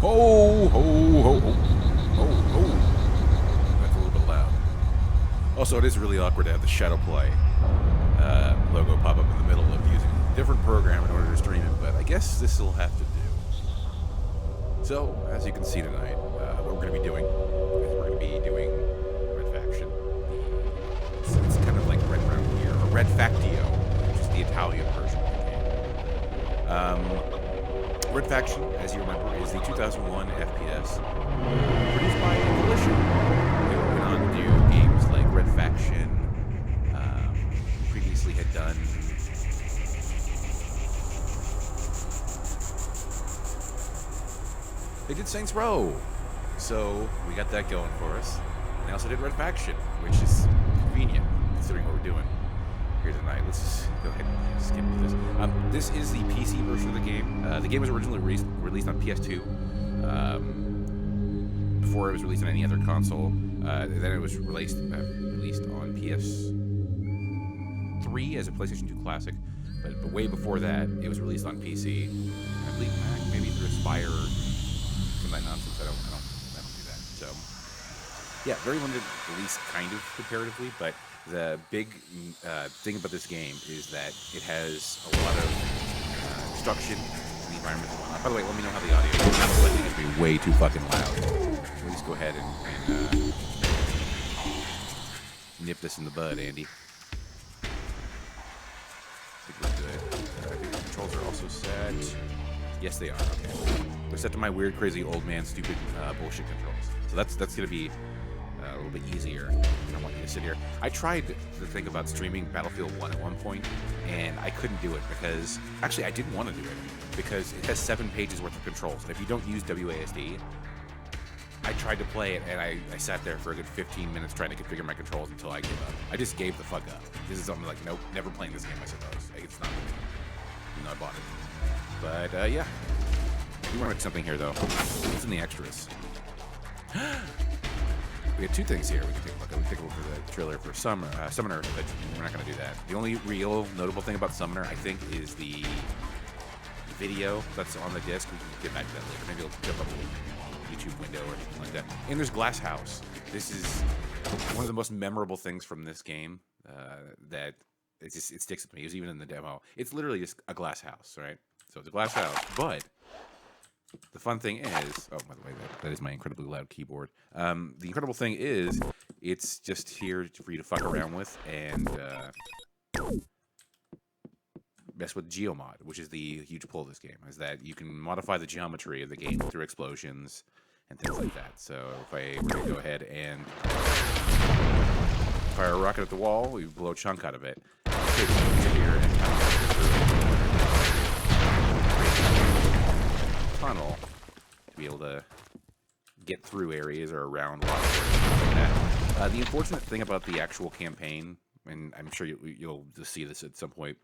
Ho, ho, ho, ho. Ho, ho. That's a little bit loud. Also, it is really awkward to have the Shadow Play logo pop up in the middle of using a different program in order to stream it, but I guess this will have to do. So, as you can see tonight, what we're going to be doing is we're going to be doing Red Faction. It's kind of like Red Round here, or Red Factio, which is the Italian version of the game. Red Faction, as you remember, is the 2001 FPS produced by Volition. They went on to do games like Red Faction. Previously had done they did Saints Row, so we got that going for us. And they also did Red Faction, which is convenient considering what we're doing here tonight. Let's just go ahead and skip this. This is the PC version of the game. The game was originally released on PS2 before it was released on any other console. Then it was released on PS3 as a PlayStation 2 classic, but way before that, it was released on PC. I believe Mac, maybe through Aspire or some of that nonsense. I don't do that. So, yeah, very limited release, kind of comparatively, but the big thing about this game is that it has a lot of destruction in the environment and whatnot. By the way, let me know how the audio is. I'm likely to be way too fucking loud. Please go ahead and nip this in the bud, Andy. I think we're good. I think the controls are also set. Yes, they are. Okay. They're set to my weird, crazy, old man, stupid bullshit controls. So that's going to be a little bit easier. I don't want you to sit here. I tried to think about streaming Battlefield 1 at one point, and I couldn't do it because... Actually, I didn't want to do it because it has 7 pages worth of controls. And if you don't use WASD... I tried to play it, and I sat there for a good 15 minutes trying to configure my controls until I gave up. I just gave the fuck up. This is something like, nope, never playing this game, I suppose. It's not... You know, I bought it. But, yeah. We want to make something here, though. What's in the extras? We have 2 things here we can take a look at. We can take a look at the trailer for Summoner, but we're not going to do that. The only real notable thing about Summoner, I think, is the video that's on the disc. We can get back to that later. Maybe it'll jump up a YouTube window or anything like that. And there's Glass House. This is one of the most memorable things from this game that it sticks with me. It was even in the demo. It's literally just a glass house, right? So it's a glass house, but the fun thing is, oh, by the way, that is my incredibly loud keyboard. The incredible thing is, it's just here for you to fuck around with and mess with Geomod, which is the huge pull of this game, is that you can modify the geometry of the game through explosions and things like that. So if I were to go ahead and fire a rocket at the wall, we blow a chunk out of it. Here and tunnel to be able to get through areas or around water. Like that. The unfortunate thing about the actual campaign, and I'm sure you'll just see this at some point,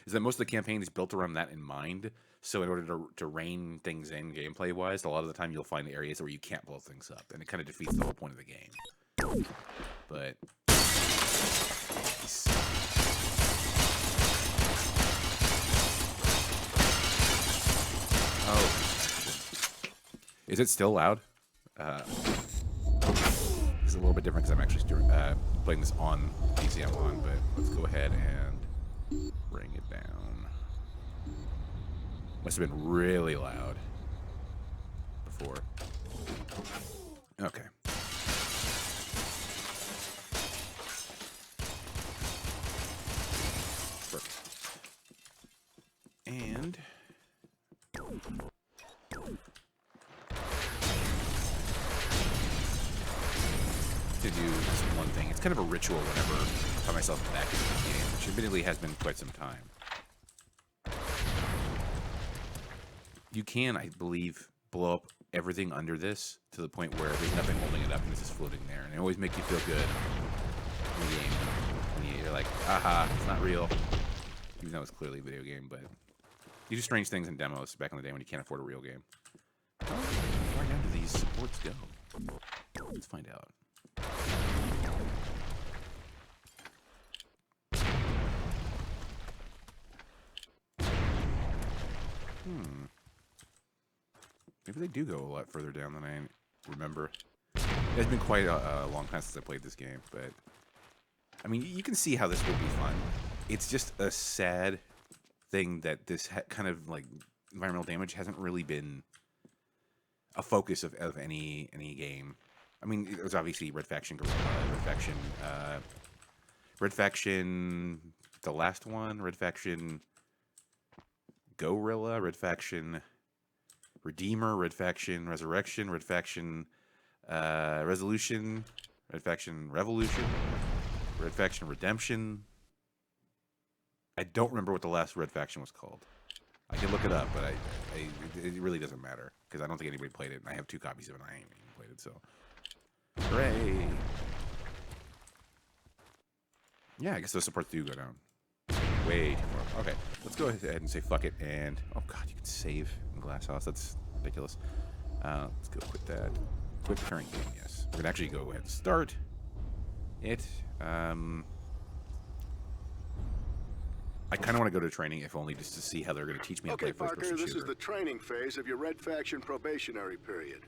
is that most of the campaign is built around that in mind. So in order to rein things in gameplay-wise, a lot of the time you'll find areas where you can't blow things up, and it kind of defeats the whole point of the game. But... Oh. Is it still loud? It's a little bit different because I'm actually playing this on PC I'm on, but let's go ahead and bring it down. Must have been really loud before. Okay. Perfect. And to do this one thing. It's kind of a ritual whenever I find myself back in the game, which admittedly has been quite some time. You can, I believe, blow up everything under this to the point where there's nothing holding it up and it's just floating there. And it always makes you feel good in the game. When you're like, aha, it's not real. Even though it's clearly a video game, but you do strange things in demos back in the day when you can't afford a real game. Oh, go. Let's find out. Maybe they do go a lot further down than I remember. It's been quite a long time since I played this game, but I mean, you can see how this would be fun. It's just a sad thing that this kind of like environmental damage hasn't really been a focus of any game. I mean, there's obviously Red Faction Guerrilla, Red Faction, the last one, Red Faction Gorilla, Red Faction Redeemer, Red Faction Resurrection, Red Faction Resolution, Red Faction Revolution, Red Faction Redemption. I don't remember what the last Red Faction was called. I can look it up, but it really doesn't matter because I don't think anybody played it, and I have 2 copies of it, and I ain't even played it, so hooray! Yeah, I guess those supports do go down way too far. Okay, let's go ahead and say fuck it, and oh god, you can save in Glass House. That's ridiculous. Let's go quit that. Quick turn game, yes. We're gonna actually go ahead and start it. I kind of want to go to training, if only just to see how they're going to teach me how to play first-person shooter. Okay, Parker, this is the training phase of your Red Faction probationary period.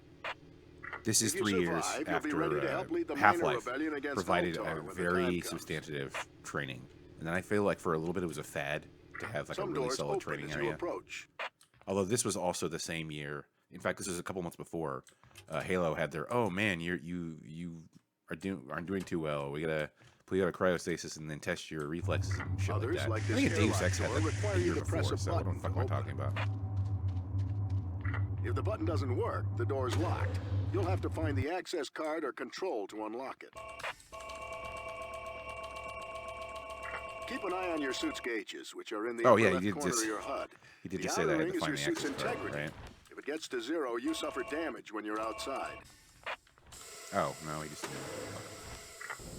This is 3 years after Half-Life provided a very substantive training. And then I feel like for a little bit it was a fad to have like a really solid training area. Although this was also the same year. In fact, this was a couple months before Halo had their, oh man, you aren't doing too well. We gotta put you out of cryostasis and then test your reflexes and shit like that. I think Deus Ex had that the year before, so what the fuck am I talking about? If the button doesn't work, the door's locked. You'll have to find the access card or control to unlock it. Keep an eye on your suit's gauges, which are in the upper left corner of your HUD. He did just say that I had to find the access card, right? If it gets to 0, you suffer damage when you're outside. Oh, no, he just...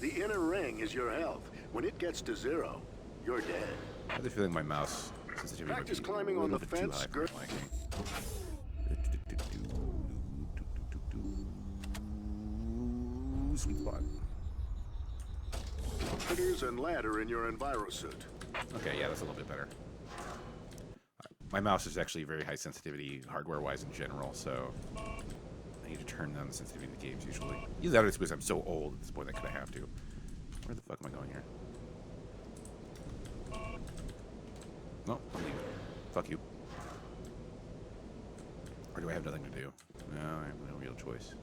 The inner ring is your health. When it gets to 0, you're dead. I have the feeling my mouse sensitivity practice climbing on the fence. Sweet spot. Critters and ladder in your EnviroSuit. Okay, yeah, that's a little bit better. My mouse is actually very high sensitivity hardware-wise in general, so I need to turn down the sensitivity of the games usually. Either that or it's because I'm so old at this point that I have to. Where the fuck am I going here? No, I'm leaving. Fuck you. Or do I have nothing to do? No, I have no real choice.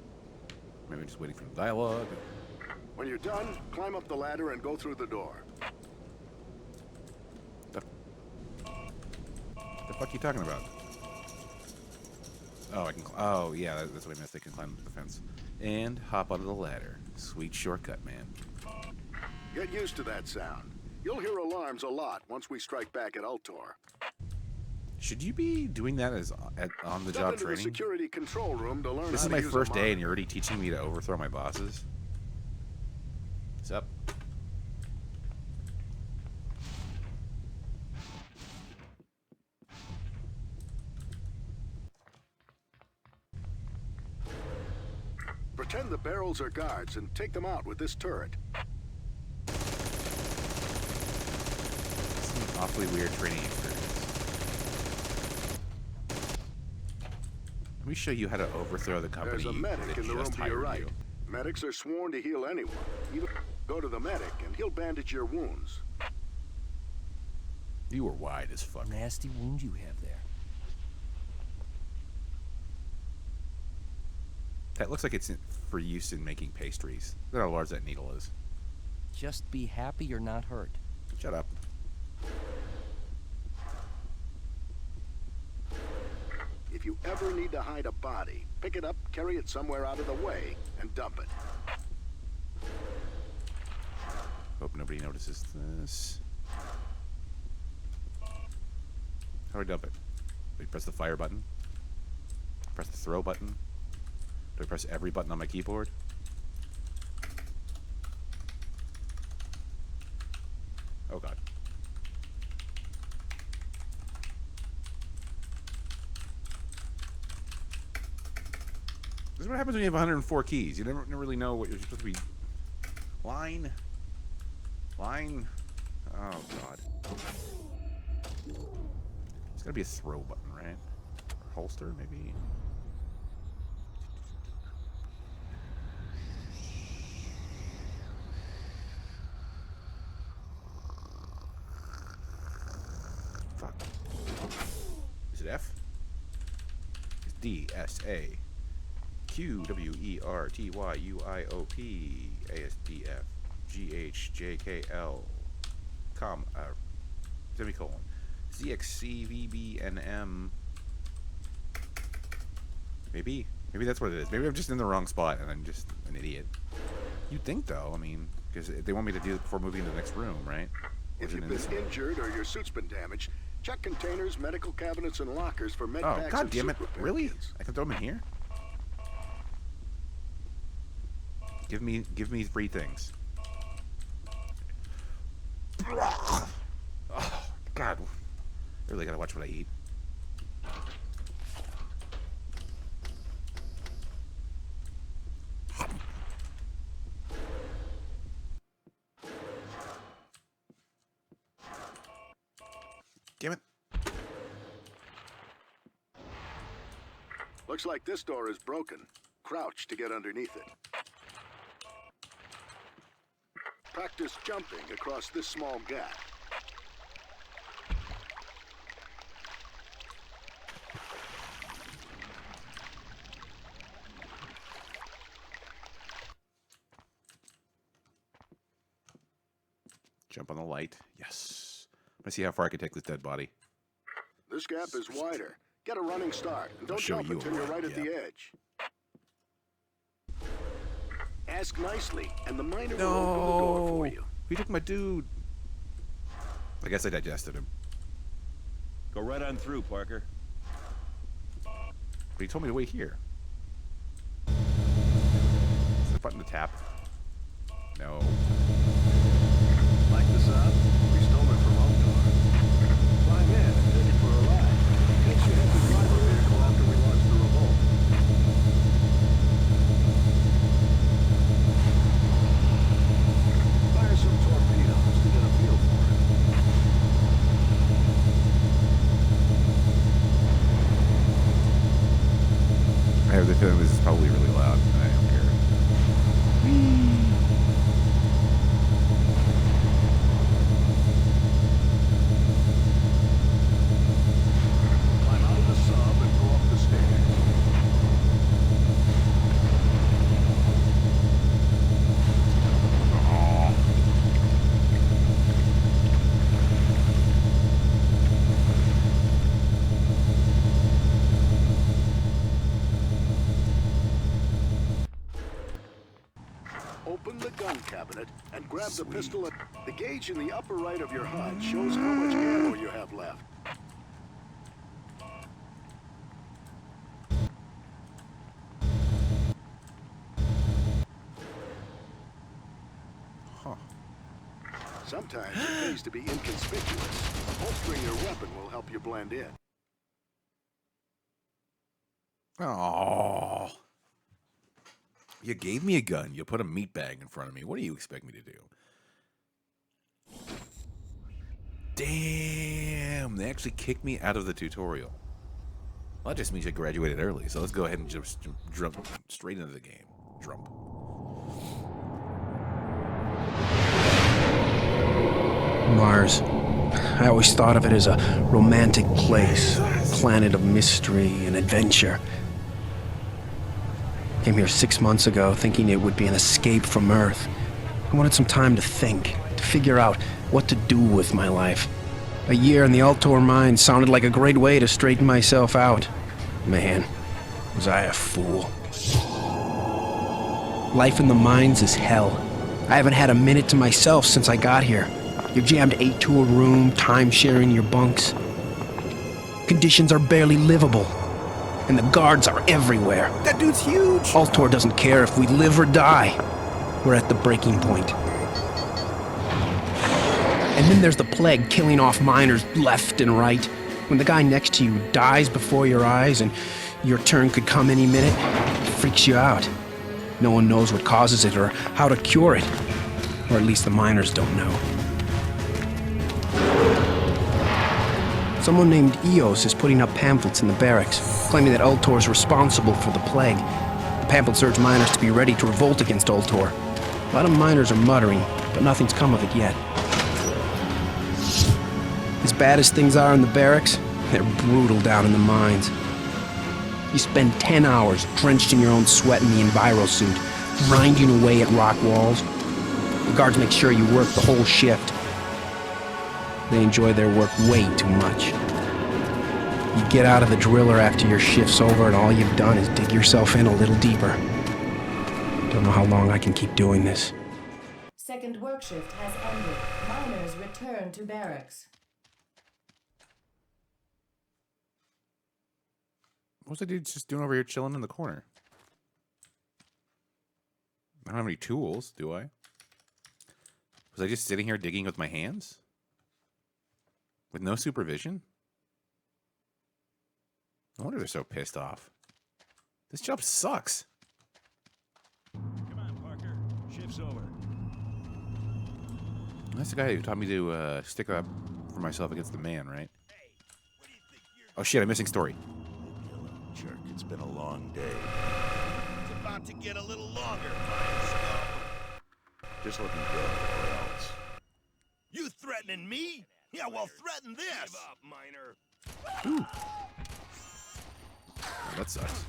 Maybe I'm just waiting for the dialogue. When you're done, climb up the ladder and go through the door. The fuck are you talking about? Oh, I can. Oh, yeah, that's what I missed. They can climb the fence and hop onto the ladder. Sweet shortcut, man. Get used to that sound. You'll hear alarms a lot once we strike back at Ultor. Should you be doing that as on-the-job training? The security control room to learn this is my first day, and you're already teaching me to overthrow my bosses. What's up? Pretend the barrels are guards and take them out with this turret. It's an awfully weird training experience. Let me show you how to overthrow the company. There's a medic in the room to your right. Medics are sworn to heal anyone. Even go to the medic and he'll bandage your wounds. You were wide as fuck. Nasty wound you have there. That looks like it's for use in making pastries. Look at how large that needle is. Just be happy you're not hurt. Shut up. If you ever need to hide a body, pick it up, carry it somewhere out of the way, and dump it. Hope nobody notices this. How do I dump it? Do I press the fire button? Press the throw button? Do I press every button on my keyboard? Oh god. This is what happens when you have 104 keys. You never really know what you're supposed to be. Line. Line. Oh, God. There's gotta be a throw button, right? Or holster, maybe? Fuck. Is it F? It's D, S, A. Q, W, E, R, T, Y, U, I, O, P, A, S, D, F, G, H, J, K, L, semicolon, Z, X, C, V, B, N, M. Maybe that's what it is. Maybe I'm just in the wrong spot and I'm just an idiot. You'd think, though, I mean, because they want me to do it before moving to the next room, right? If you've been injured or your suit's been damaged, check containers, medical cabinets, and lockers for med Oh, packs God and damn it. suit repair Really? kits. I can throw them in here? Give me 3 things. Oh, God. I really gotta watch what I eat. Damn it. Looks like this door is broken. Crouch to get underneath it. Practice jumping across this small gap. Jump on the light. Yes. Let's see how far I can take this dead body. This gap is wider. Get a running start, and don't show jump you a until you're right running at the edge. Ask nicely, and the miner will open the door for you. He took my dude. I guess I digested him. Go right on through, Parker. But he told me to wait here. Is the button to tap? No. Like the sub? We stole it from Outdoor. Climb in and take it for a ride. Guess you had to drive a vehicle after we launched the revolt. Fire some torpedoes to get a feel for it. I have the feeling this is probably really loud, and I don't care. Climb out of the sub and go up the stairs. Open the gun cabinet and grab the pistol. The gauge in the upper right of your HUD shows how much ammo you have left. Huh. Sometimes it pays to be inconspicuous. Holstering your weapon will help you blend in. Oh. You gave me a gun. You put a meat bag in front of me. What do you expect me to do? Damn. They actually kicked me out of the tutorial. Well, that just means I graduated early. So let's go ahead and just jump straight into the game. Jump. Mars. I always thought of it as a romantic place, planet of mystery and adventure. Came here 6 months ago thinking it would be an escape from Earth. I wanted some time to think, to figure out what to do with my life. A year in the Altor mine sounded like a great way to straighten myself out. Man, was I a fool. Life in the mines is hell. I haven't had a minute to myself since I got here. You're jammed 8 to a room, time-sharing your bunks. Conditions are barely livable. And the guards are everywhere. That dude's huge. Altor doesn't care if we live or die. We're at the breaking point. And then there's the plague killing off miners left and right. When the guy next to you dies before your eyes and your turn could come any minute, freaks you out. No one knows what causes it or how to cure it. Or at least the miners don't know. Someone named Eos is putting up pamphlets in the barracks, claiming that Ultor is responsible for the plague. The pamphlets urge miners to be ready to revolt against Ultor. A lot of miners are muttering, but nothing's come of it yet. As bad as things are in the barracks, they're brutal down in the mines. You spend 10 hours drenched in your own sweat in the Enviro suit, grinding away at rock walls. The guards make sure you work the whole shift. They enjoy their work way too much. You get out of the driller after your shift's over and all you've done is dig yourself in a little deeper. Don't know how long I can keep doing this. Second work shift has ended. Miners return to barracks. What's the dude just doing over here chilling in the corner? I don't have any tools, do I? Was I just sitting here digging with my hands? With no supervision? No wonder they're so pissed off. This job sucks. Come on, Parker. Shift's over. That's the guy who taught me to stick up for myself against the man, right? Oh shit, I'm missing story. Jerk, it's been a long day. It's about to get a little longer, fine skull. Just let me go, or else. You threatening me? Yeah, well, threaten this! Give up, miner. Ooh. Oh, that sucks.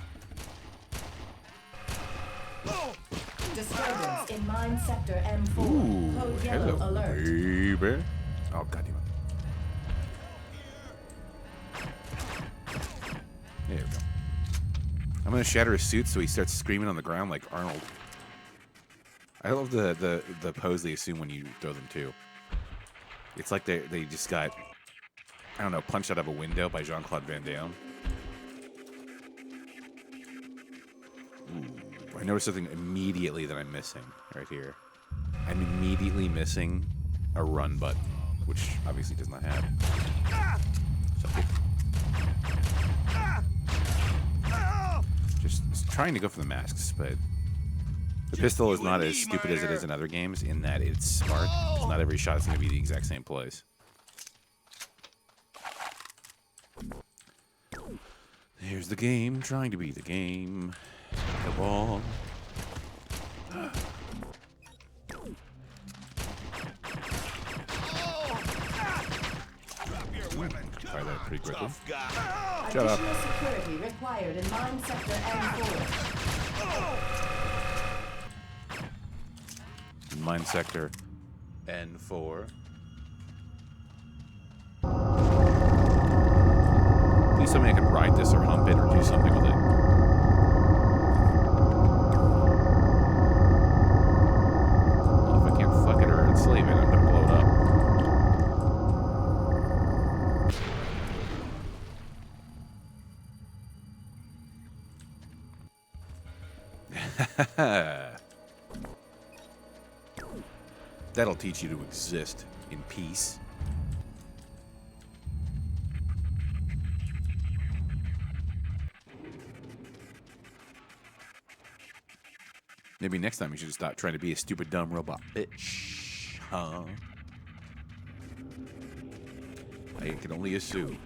Disturbance in mine sector M4. Ooh, Code yellow hello, alert. baby. Oh, goddamn it. There we go. I'm gonna shatter his suit so he starts screaming on the ground like Arnold. I love the pose they assume when you throw them too. It's like they just got, I don't know, punched out of a window by Jean-Claude Van Damme. Ooh, I noticed something immediately that I'm missing right here. I'm immediately missing a run button, which obviously does not have. So just trying to go for the masks, but the pistol is not as stupid as it is in other games in that it's smart. It's not every shot is going to be the exact same place. Here's the game, trying to be the game. The ball. Try that pretty quickly. Shut up. Additional security required in mine sector M4. Mine sector N4. Please tell me I can ride this or hump it or do something with it. Well, if I can't fuck it or enslave it, I'm gonna blow it up. That'll teach you to exist in peace. Maybe next time you should stop trying to be a stupid, dumb robot bitch. Huh? I can only assume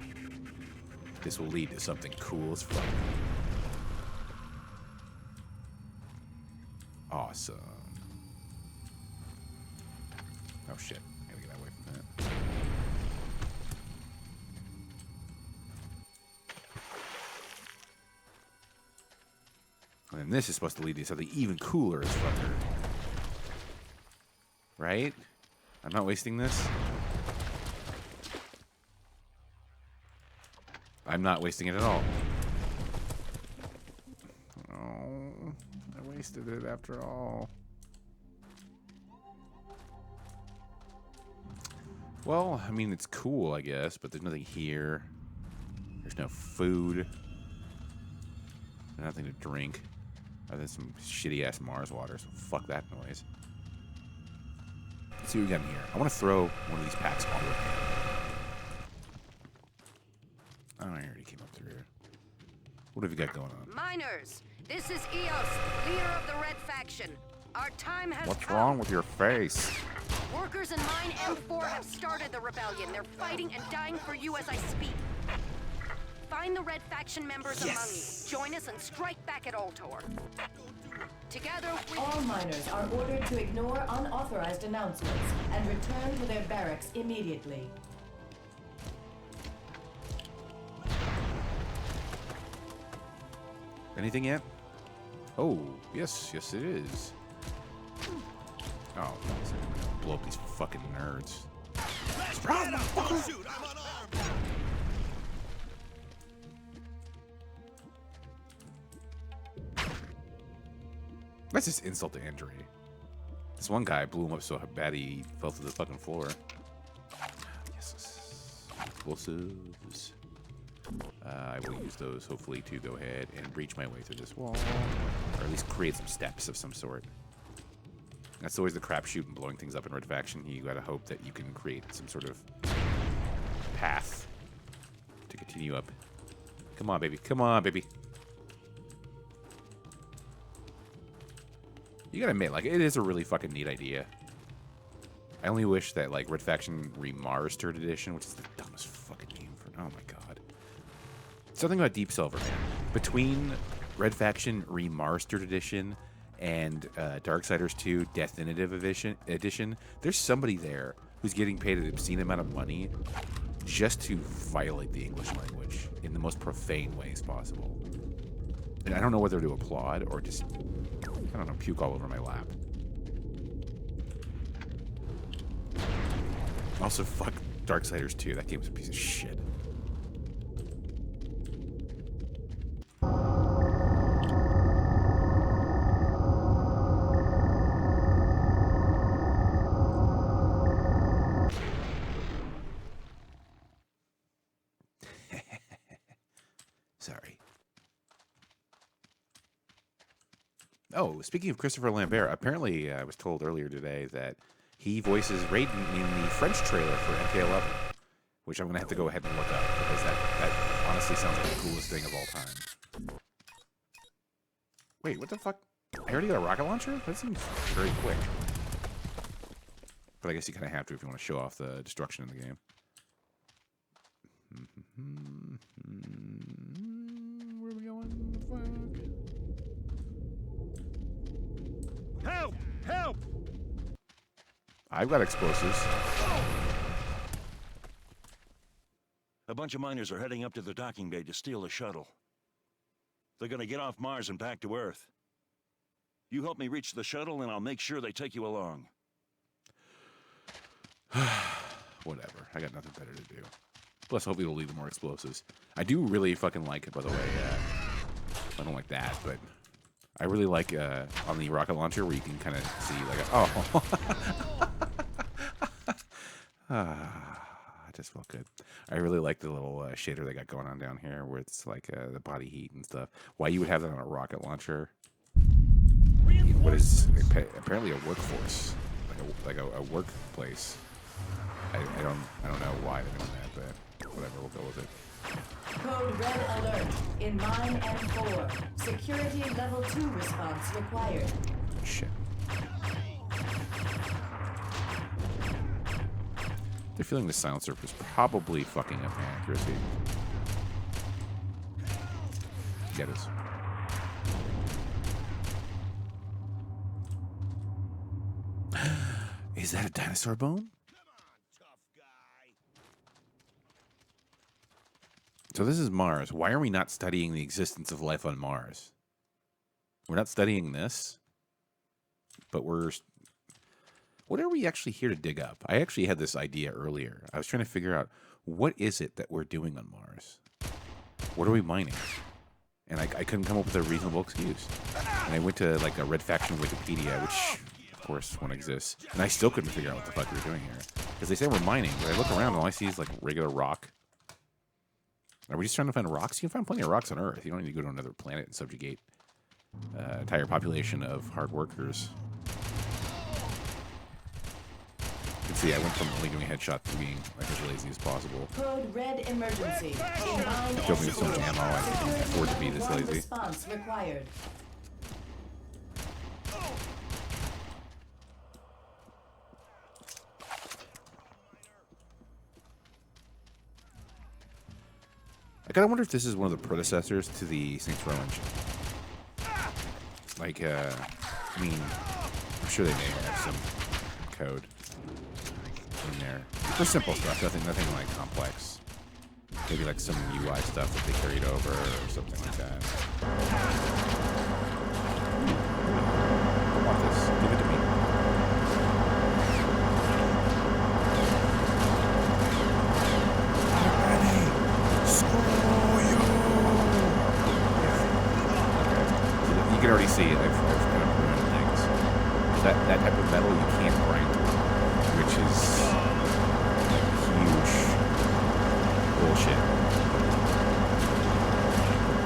this will lead to something cool as fuck. Awesome. Oh shit, I gotta get away from that. And this is supposed to lead to something even cooler as fucker. Right? I'm not wasting this. I'm not wasting it at all. Oh, I wasted it after all. Well, I mean, it's cool, I guess, but there's nothing here. There's no food. Nothing to drink. Other than some shitty-ass Mars water, so fuck that noise. Let's see what we got in here. I want to throw one of these packs all over here. Oh, I already came up through here. What have you got going on? Miners, this is Eos, leader of the Red Faction. Our time has What's come. wrong with your face? Workers in Mine M4 have started the rebellion. They're fighting and dying for you as I speak. Find the Red Faction members among you. Join us and strike back at Ultor. Together, we... All miners are ordered to ignore unauthorized announcements and return to their barracks immediately. Anything yet? Oh, yes, yes it is. Oh, blow up these fucking nerds. Oh, shoot, I'm unarmed. That's just insult to injury. This one guy blew him up so bad he fell to the fucking floor. Yes. Explosives. I will use those, hopefully, to go ahead and breach my way through this wall. Or at least create some steps of some sort. That's always the crapshoot in blowing things up in Red Faction. You gotta hope that you can create some sort of path to continue up. Come on, baby. Come on, baby. You gotta admit, like, it is a really fucking neat idea. I only wish that, like, Red Faction Remastered Edition, which is the dumbest fucking name for... Oh, my God. Something about Deep Silver, man. Between Red Faction Remastered Edition and Darksiders 2 Definitive Edition, there's somebody there who's getting paid an obscene amount of money just to violate the English language in the most profane ways possible. And I don't know whether to applaud or just, I don't know, puke all over my lap. Also, fuck Darksiders 2. That game's a piece of shit. Sorry. Oh, speaking of Christopher Lambert, apparently I was told earlier today that he voices Raiden in the French trailer for MK11, which I'm going to have to go ahead and look up, because that honestly sounds like the coolest thing of all time. Wait, what the fuck? I already got a rocket launcher? That seems very quick. But I guess you kind of have to if you want to show off the destruction in the game. Where are we going? Fuck. Help! Help! I've got explosives. A bunch of miners are heading up to the docking bay to steal a shuttle. They're gonna get off Mars and back to Earth. You help me reach the shuttle and I'll make sure they take you along. Whatever. I got nothing better to do. Plus, hopefully it'll lead to more explosives. I do really fucking like it, by the way. I don't like that, but I really like on the rocket launcher where you can kind of see like, I just felt good. I really like the little shader they got going on down here where it's like the body heat and stuff. Why you would have that on a rocket launcher? What is apparently a workforce, like a workplace. I don't know why they're doing that, but whatever, we'll go with it. Code Red Alert in Mine M4. Security level 2 response required. Shit. They're feeling the silencer was probably fucking up my accuracy. Get us. Is that a dinosaur bone? So this is Mars. Why are we not studying the existence of life on Mars? We're not studying this, but what are we actually here to dig up? I actually had this idea earlier. I was trying to figure out, what is it that we're doing on Mars? What are we mining? And I couldn't come up with a reasonable excuse. And I went to like a Red Faction Wikipedia, which of course one exists, and I still couldn't figure out what the fuck we were doing here. Because they say we're mining, but I look around and all I see is like regular rock. Are we just trying to find rocks? You can find plenty of rocks on Earth. You don't need to go to another planet and subjugate an entire population of hard workers. can see I went from only doing headshots to being like as lazy as possible. Code red emergency. In mine Killed me with so much ammo, I couldn't afford to be this Security lazy. response required. I gotta wonder if this is one of the predecessors to the Saints Row engine. Like, I mean, I'm sure they may have some code in there for simple stuff. Nothing like complex. Maybe like some UI stuff that they carried over or something like that. I want this. Give it to me. You can already see I've kind of ruined things. That type of metal you can't grind through, which is huge bullshit.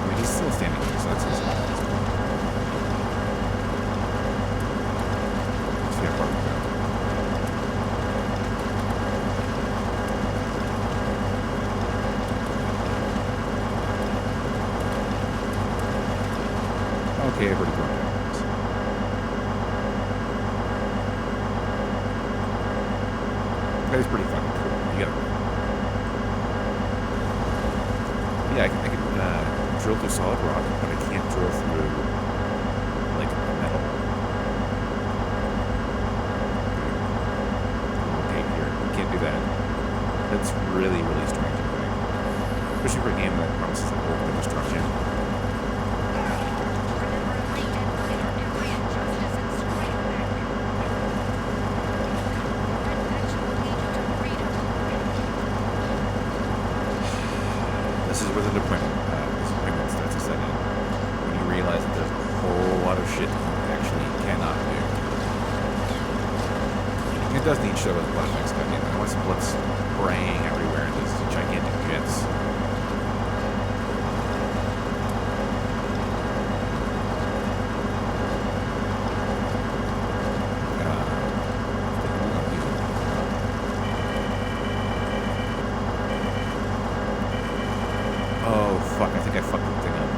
I mean, he's still standing here, so that's easy. Let's see how far we go. Okay, I've already broken down. That is pretty fucking cool. You gotta. Yeah, I can drill through solid rock, but I can't drill through like metal. Okay, here you can't do that. That's really, really strange. I think, especially for a game that promises like ultimate destruction. This is where the disappointment starts to set in. When you realize that there's a whole lot of shit you actually cannot do. It does need show with blood effects cut in. I want some blood spraying everywhere in these gigantic jets. Oh, fuck, I think I fucked the thing up.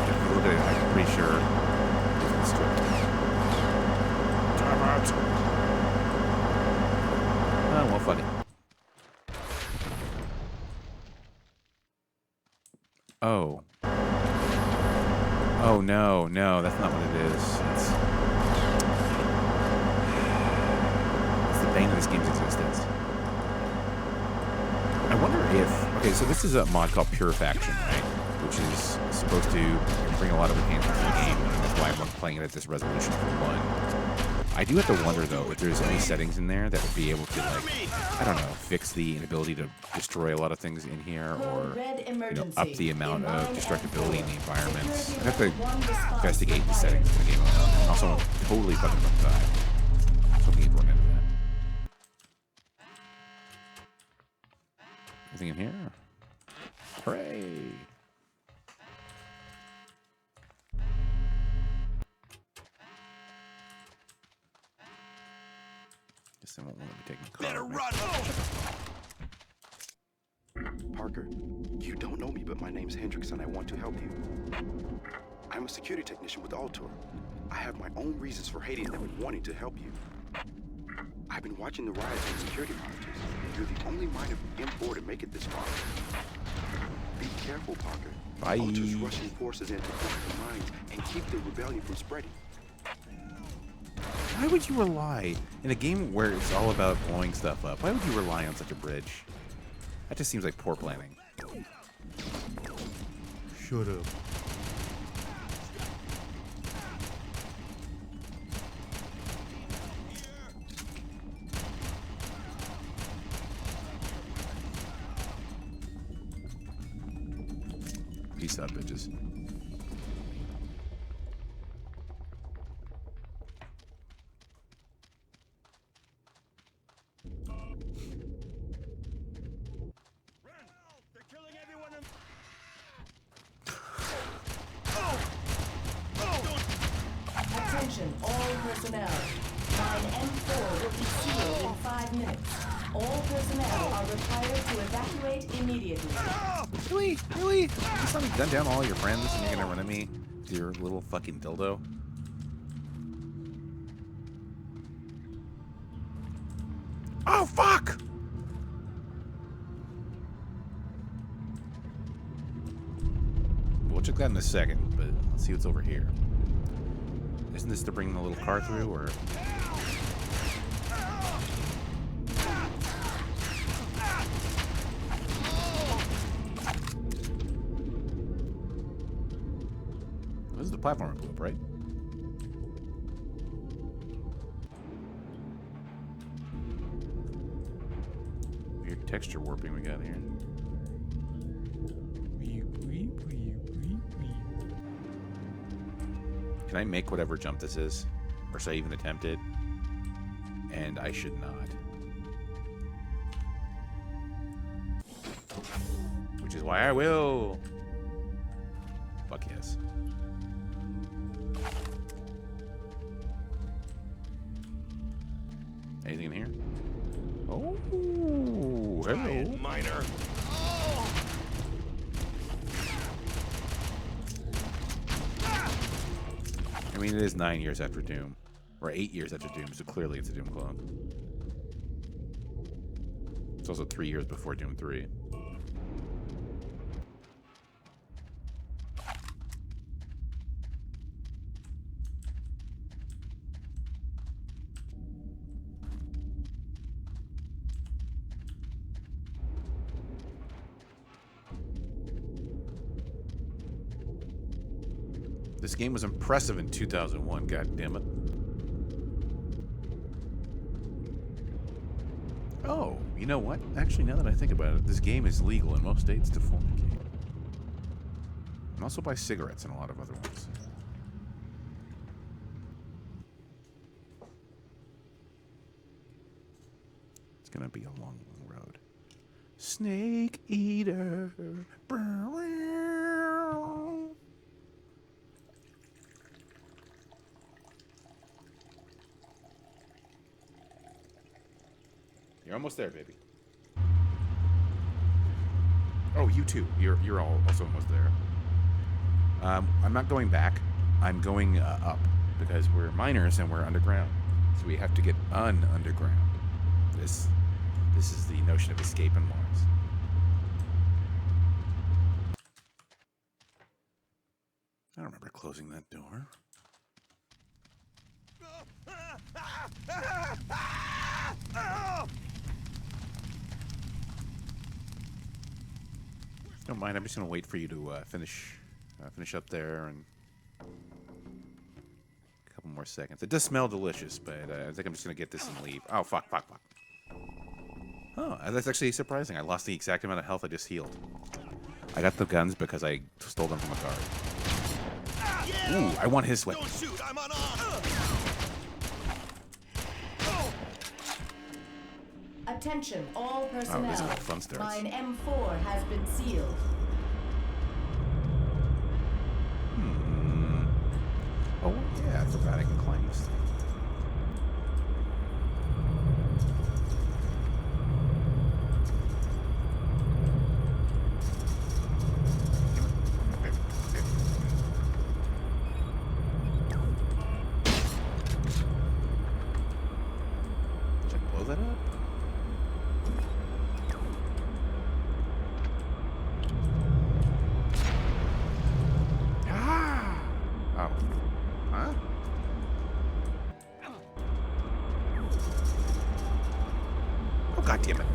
If you look at it, I'm pretty sure it's been stripped. Time out! Oh, well, fuck it. Oh. Oh, no, that's not what it is. It's the bane of this game's existence. I wonder if... Okay, so this is a mod called Purifaction, right? Which is supposed to bring a lot of enhancements to the game, and that's why I'm playing it at this resolution for one. I do have to wonder, though, if there's any settings in there that would be able to, like, I don't know, fix the inability to destroy a lot of things in here, or, you know, up the amount of destructibility in the environments. I have to investigate the settings in the game. Also, I'm totally fucking about that. So we can run into that. Anything in here? Hooray! Guess I won't want to be taking the car. Better run! Parker, you don't know me, but my name's Hendricks and I want to help you. I'm a security technician with Altor. I have my own reasons for hating them and wanting to help you. I've been watching the riots on security monitors. You're the only miner from M4 to make it this far. Be careful, Parker. Bye. Altor's rushing forces in to block the mines and keep the rebellion from spreading. Why would you rely, in a game where it's all about blowing stuff up, why would you rely on such a bridge? That just seems like poor planning. Shut up. Peace out, bitches. Attention, all personnel. Mine M4 will be sealed in 5 minutes. All personnel are required to evacuate immediately. Really? Really? You just let me gun down all your friends and you're gonna run at me with your little fucking dildo? Oh, fuck! We'll check that in a second, but let's see what's over here. Isn't this to bring the little car through, or...? This is the platform I blew up, right? Weird texture warping we got here. Can I make whatever jump this is? Or should I even attempt it? And I should not. Which is why I will. Fuck yes. Anything in here? Oh, hello. Miner. I mean, it is 9 years after Doom. Or 8 years after Doom, so clearly it's a Doom clone. It's also 3 years before Doom 3. This game was impressive in 2001, god damn it. Oh, you know what? Actually, now that I think about it, this game is legal in most states to fornicate. And also buy cigarettes and a lot of other ones. It's gonna be a long, long road. Snake Eater. You're almost there, baby. Oh, you too. You're all also almost there. I'm not going back. I'm going up because we're miners and we're underground, so we have to get underground. This is the notion of escaping Mars. I don't remember closing that door. Don't mind. I'm just gonna wait for you to finish up there and a couple more seconds. It does smell delicious, but I think I'm just gonna get this and leave. Oh fuck! Oh, that's actually surprising. I lost the exact amount of health I just healed. I got the guns because I stole them from a guard. Ooh, I want his weapon. Don't shoot, I'm unarmed. Attention, all personnel. this is where the fun starts. Mine M4 has been sealed. Oh yeah, I forgot I can climb this thing. Should I blow that up? Oh. Huh? Oh, God damn it.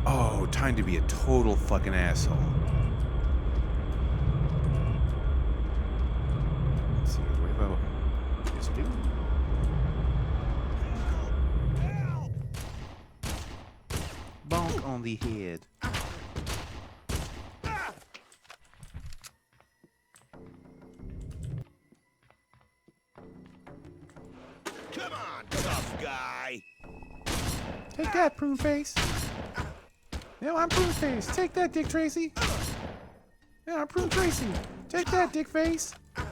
Oh, time to be a total fucking asshole. Let's see, what about this dude? Bonk on the head. Come on, tough guy. Take that, Prune Face. No, I'm Prune Face. Take that, Dick Tracy. Yeah, Prune Tracy. Take that, dick face. I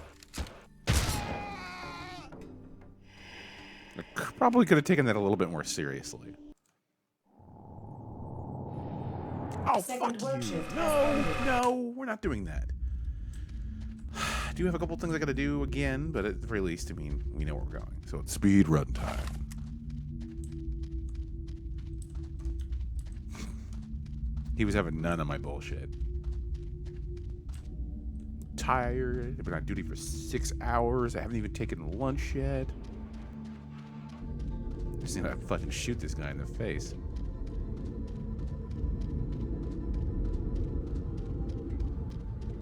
probably could have taken that a little bit more seriously. Oh, Second fuck work you. shift has No, ended. no, we're not doing that. I do have a couple things I gotta do again, but at the very least, I mean, we know where we're going. So it's speed run time. He was having none of my bullshit. Tired. I've been on duty for 6 hours. I haven't even taken lunch yet. I just need to fucking shoot this guy in the face.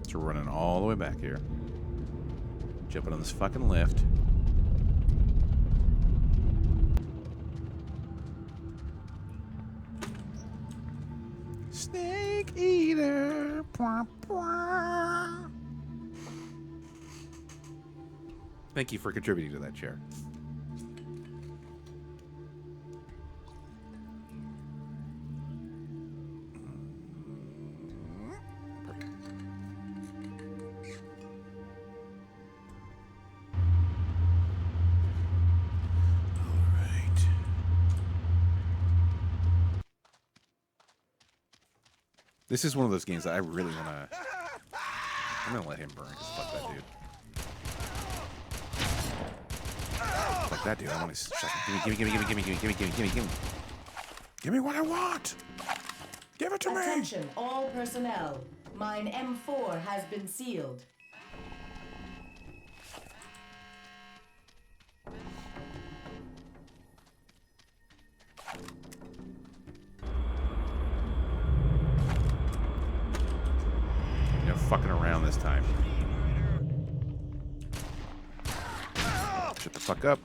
So we're running all the way back here. Jumping on this fucking lift. Snake eater. Pwah, pwah. Thank you for contributing to that chair. This is one of those games that I really want to... I'm going to let him burn, because fuck that dude. Fuck that dude. I want to... Give me. Give me what I want! Give it to me! Attention, all personnel. Mine M4 has been sealed. No fucking around this time. Shut the fuck up.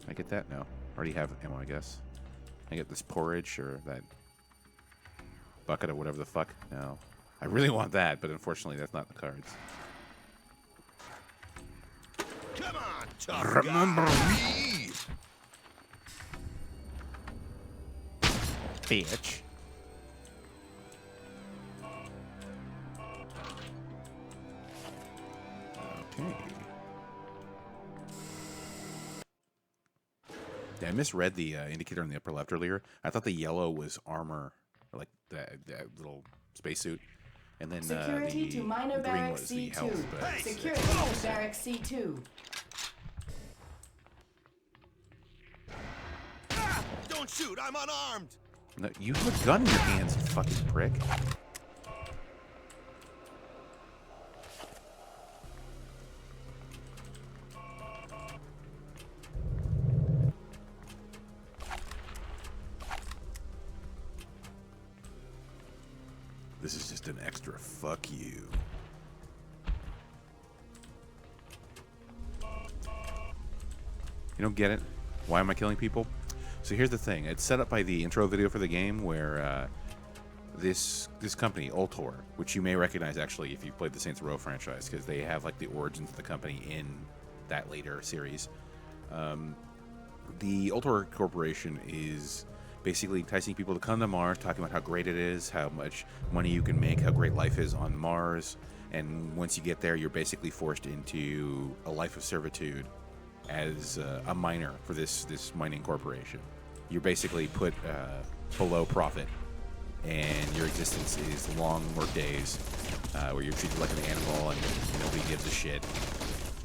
I get that? No. Already have ammo, I guess. I get this porridge or that bucket or whatever the fuck. No. I really want that, but unfortunately that's not in the cards. Come on, tough Remember guy. me, bitch. Okay. Yeah, I misread the indicator in the upper left earlier. I thought the yellow was armor, or like that little spacesuit, and then Security the to Minor green Barracks was the C2. health. But Security to Barracks C2. Ah, don't shoot, I'm unarmed. no, you have a gun in your hands, you fucking prick. This is just an extra fuck you. You don't get it? Why am I killing people? So here's the thing. It's set up by the intro video for the game where this company, Ultor, which you may recognize actually if you've played the Saints Row franchise, because they have like the origins of the company in that later series. The Ultor Corporation is basically enticing people to come to Mars, talking about how great it is, how much money you can make, how great life is on Mars, and once you get there, you're basically forced into a life of servitude as a miner for this mining corporation. You're basically put below profit, and your existence is long work days where you're treated like an animal and nobody gives a shit.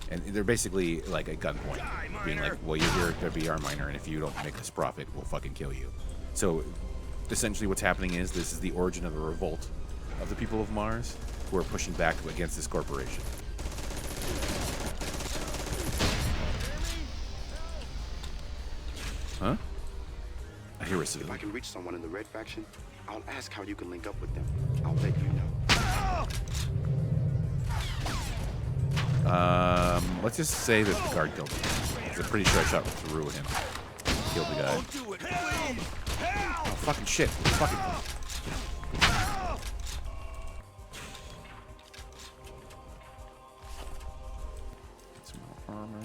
And they're basically like at gunpoint, being like, well, you're here to be our miner, and if you don't make us profit, we'll fucking kill you. So essentially what's happening is this is the origin of the revolt of the people of Mars who are pushing back against this corporation. Huh? I hear a If I civilian. can reach someone in the Red Faction, I'll ask how you can link up with them. I'll let you know. Let's just say that the guard killed him. 'Cause I'm pretty sure I shot through him. Killed the guy. Don't do it, please. Help! Oh, fucking shit. Fucking. Get some more armor.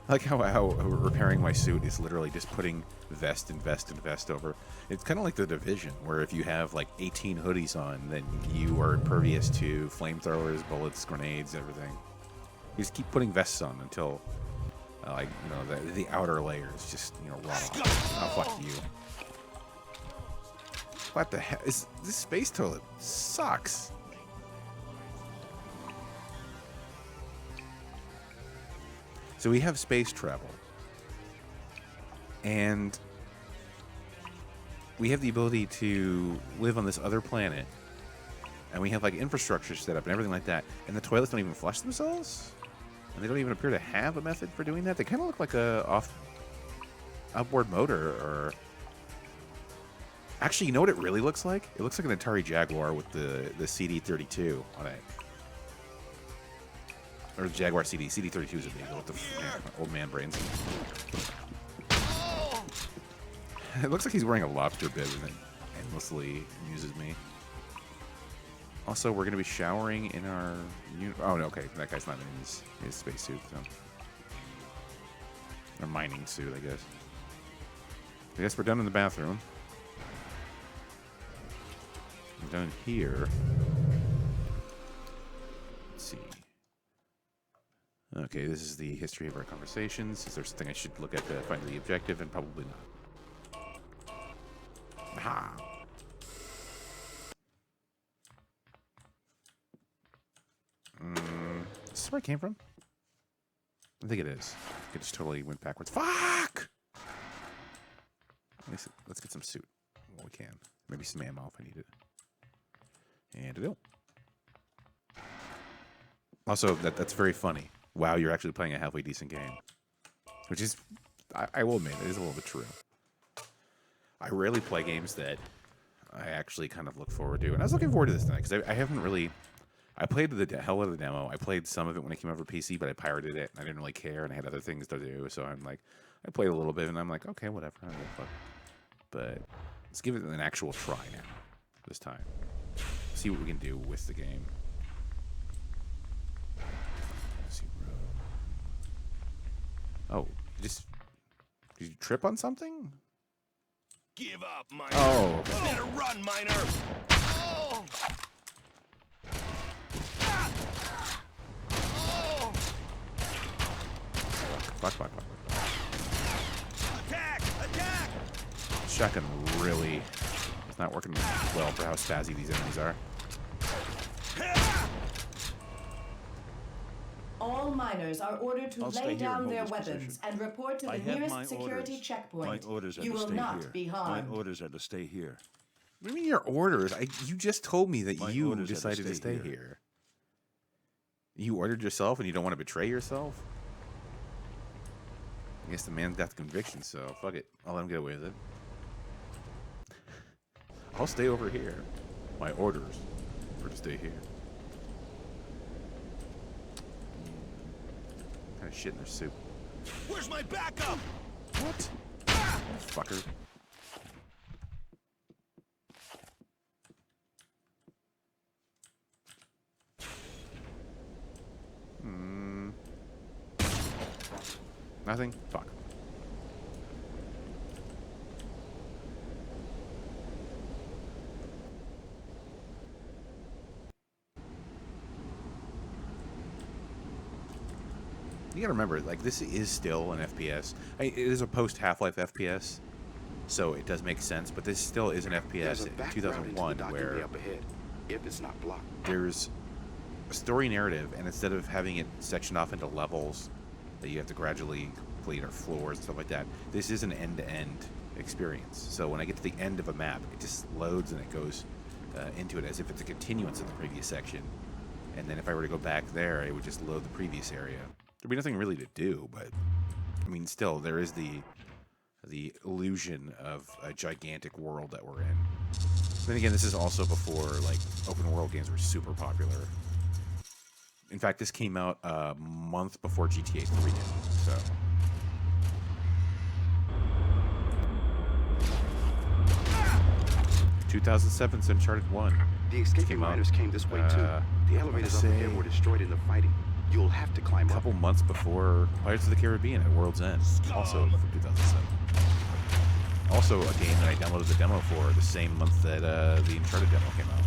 I like how repairing my suit is literally just putting vest and vest and vest over. It's kind of like the Division, where if you have like 18 hoodies on, then you are impervious to flamethrowers, bullets, grenades, everything. You just keep putting vests on until, like, you know, the outer layers just, you know, rot on. Oh, fuck you. What the heck? This space toilet sucks. So we have space travel. And we have the ability to live on this other planet. And we have like infrastructure set up and everything like that. And the toilets don't even flush themselves? And they don't even appear to have a method for doing that? They kind of look like a outboard motor or... Actually, you know what it really looks like? It looks like an Atari Jaguar with the CD32 on it. Or the Jaguar CD. CD32 is a big one with the old man brains. It looks like he's wearing a lobster bib and it endlessly amuses me. Also, we're going to be showering in our... Oh, no, okay. That guy's not in his spacesuit, so... Or mining suit, I guess. I guess we're done in the bathroom. We're done here. Let's see. Okay, this is the history of our conversations. Is there something I should look at to find the objective? And probably not. Aha! Is this where I came from? I think it is. It just totally went backwards. Fuck! Let's get some suit. Well, we can. Maybe some ammo if I need it. And a deal. Also, that's very funny. Wow, you're actually playing a halfway decent game. Which is, I will admit, it is a little bit true. I rarely play games that I actually kind of look forward to. And I was looking forward to this tonight, because I haven't really... I played the hell out of the demo. I played some of it when it came over PC, but I pirated it, and I didn't really care, and I had other things to do. So I'm like, I played a little bit, and I'm like, okay, whatever. I don't give a fuck. But let's give it an actual try now, this time. See what we can do with the game. Let's see, oh, did you trip on something? Give up, miner. Oh. Better run, miner. Oh. Fuck. Attack! Attack! Shotgun really is not working well for how spazzy these enemies are. All miners are ordered to I'll stay lay here down and their hold this weapons position. and report to I the have nearest my security orders. checkpoint. My orders are You to will stay not here. be harmed. My orders are to stay here. What do you mean your orders? You just told me that My you orders are to decided to stay stay here. here. You ordered yourself and you don't want to betray yourself? I guess the man's got the conviction, so fuck it. I'll let him get away with it. I'll stay over here. My orders are to stay here. What kind of shit in their soup? Where's my backup? What? Fucker. Nothing? Fuck. You gotta remember, like, this is still an FPS. It is a post-Half-Life FPS, so it does make sense, but this still is an There's FPS a in back route into the 2001 docking bay where up ahead, if it's not blocked. there's a story narrative, and instead of having it sectioned off into levels that you have to gradually complete or floors and stuff like that, this is an end-to-end experience. So when I get to the end of a map, it just loads and it goes into it as if it's a continuance of the previous section. And then if I were to go back there, it would just load the previous area. There'd be nothing really to do, but I mean, still, there is the illusion of a gigantic world that we're in. Then again, this is also before like open world games were super popular. In fact, this came out a month before GTA 3 did, so. 2007's Uncharted 1. The escaping Came out, miners came this way too. The elevators up ahead were destroyed in the fighting. You'll have to climb a up. couple months before Pirates of the Caribbean at World's End, also from 2007. Also a game that I downloaded the demo for the same month that the Uncharted demo came out.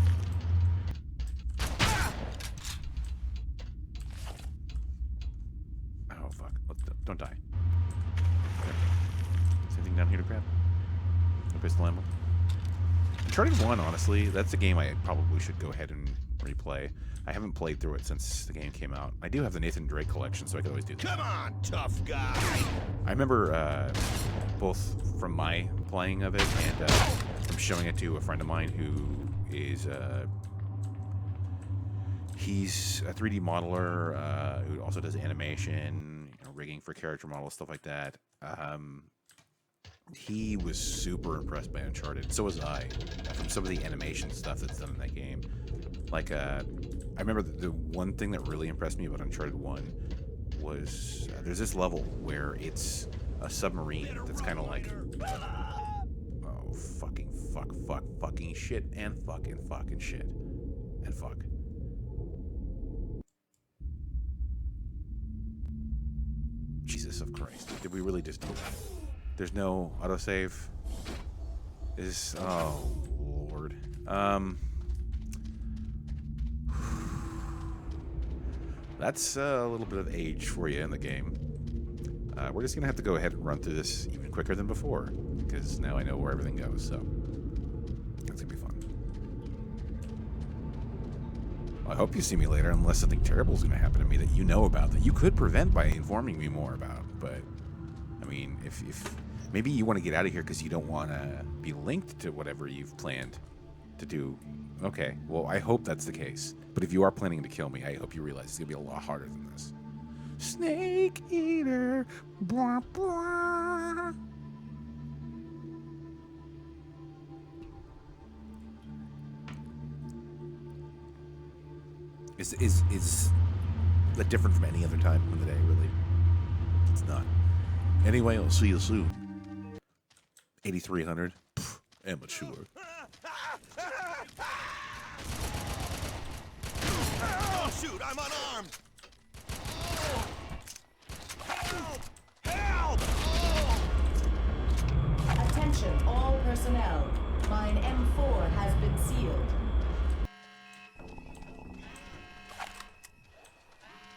Oh fuck! Don't die. Okay. Is anything down here to grab? No pistol ammo. Uncharted 1, honestly, that's a game I probably should go ahead and replay. I haven't played through it since the game came out. I do have the Nathan Drake collection, so I could always do that. Come on, tough guy. I remember both from my playing of it and from showing it to a friend of mine who is he's a 3D modeler who also does animation, rigging for character models, stuff like that. He was super impressed by Uncharted. So was I, from some of the animation stuff that's done in that game. Like, I remember the one thing that really impressed me about Uncharted 1 was there's this level where it's a submarine that's kind of like, oh, fucking shit, and fucking shit, and fuck. Jesus of Christ. Did we really just do that? There's no autosave. Oh Lord. That's a little bit of age for you in the game. We're just gonna have to go ahead and run through this even quicker than before, because now I know where everything goes, so that's gonna be fun. I hope you see me later, unless something terrible is gonna happen to me that you know about, that you could prevent by informing me more about. But I mean, if maybe you want to get out of here because you don't want to be linked to whatever you've planned to do. Okay, well, I hope that's the case. But if you are planning to kill me, I hope you realize it's going to be a lot harder than this. Snake Eater. Blah, blah. Is that different from any other time in the day, really? It's not. Anyway, I'll see you soon. 8300. Amateur. Oh, shoot, I'm unarmed. Help! Help! Attention, all personnel. Mine M4 has been sealed.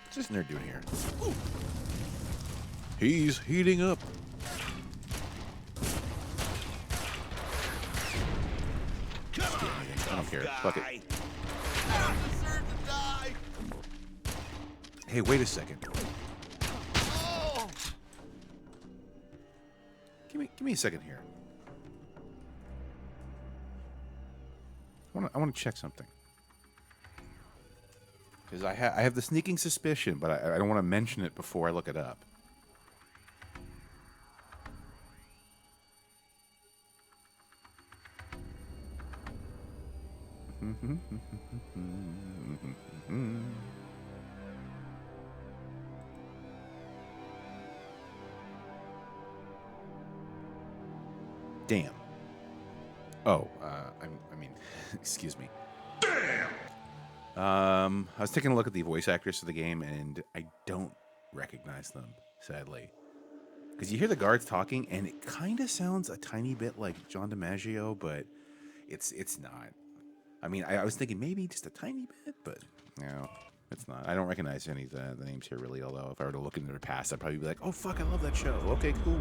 What's this nerd doing here? Ooh. He's heating up. Come on, I don't care. Fuck it. I don't deserve to die. Hey, wait a second. Oh! Give me a second here. I want to check something. Because I have the sneaking suspicion, but I don't want to mention it before I look it up. Damn. Oh, I mean, excuse me. Damn. I was taking a look at the voice actors of the game, and I don't recognize them, sadly. Because you hear the guards talking, and it kind of sounds a tiny bit like John DiMaggio, but it's not. I mean, I was thinking maybe just a tiny bit, but no, it's not. I don't recognize any of the names here, really, although if I were to look into their past, I'd probably be like, oh, fuck, I love that show. Okay, cool.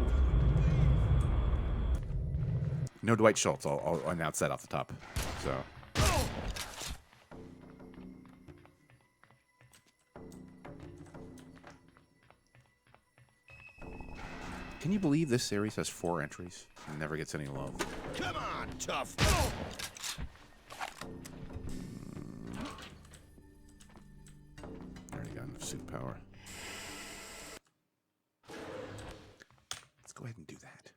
No Dwight Schultz. I'll announce that off the top. So. Can you believe this series has 4 entries and never gets any love? Come on, tough. I already got enough suit power. Let's go ahead and do that.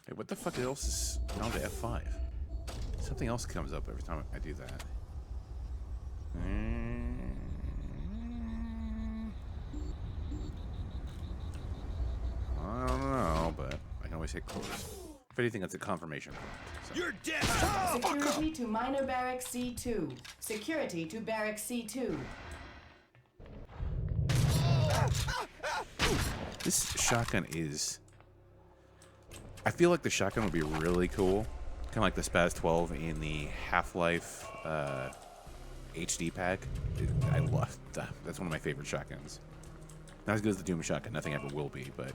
Hey, what the fuck else is down to F5? Something else comes up every time I do that. I don't know, but I can always hit close. If anything, that's a confirmation point. You're dead! Security to minor barracks C2. Security to barracks C2. This shotgun is... I feel like the shotgun would be really cool. Kind of like the Spaz 12 in the Half-Life HD pack. I love that. That's one of my favorite shotguns. Not as good as the Doom shotgun. Nothing ever will be, but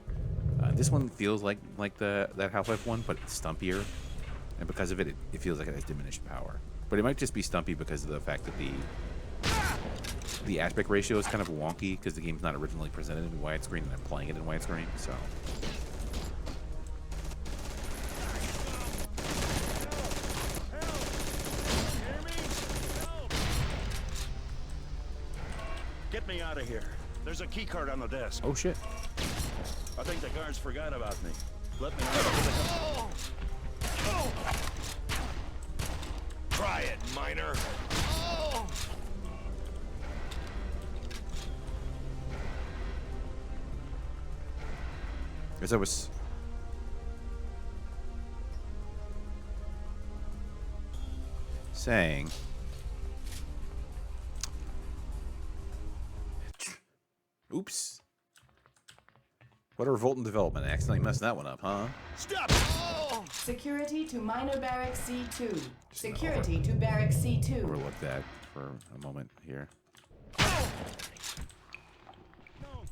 this one feels like that Half-Life one, but it's stumpier. And because of it, it feels like it has diminished power. But it might just be stumpy because of the fact that the aspect ratio is kind of wonky because the game's not originally presented in widescreen and I'm playing it in widescreen, so... Get me out of here. There's a key card on the desk. Oh, shit. I think the guards forgot about me. Let me out. Try it, miner. As I was... saying... Oops. What a revolt in development. I accidentally messed that one up, huh? Stop! Security to minor barracks C2. Security to barracks C2. Overlook that for a moment here. No,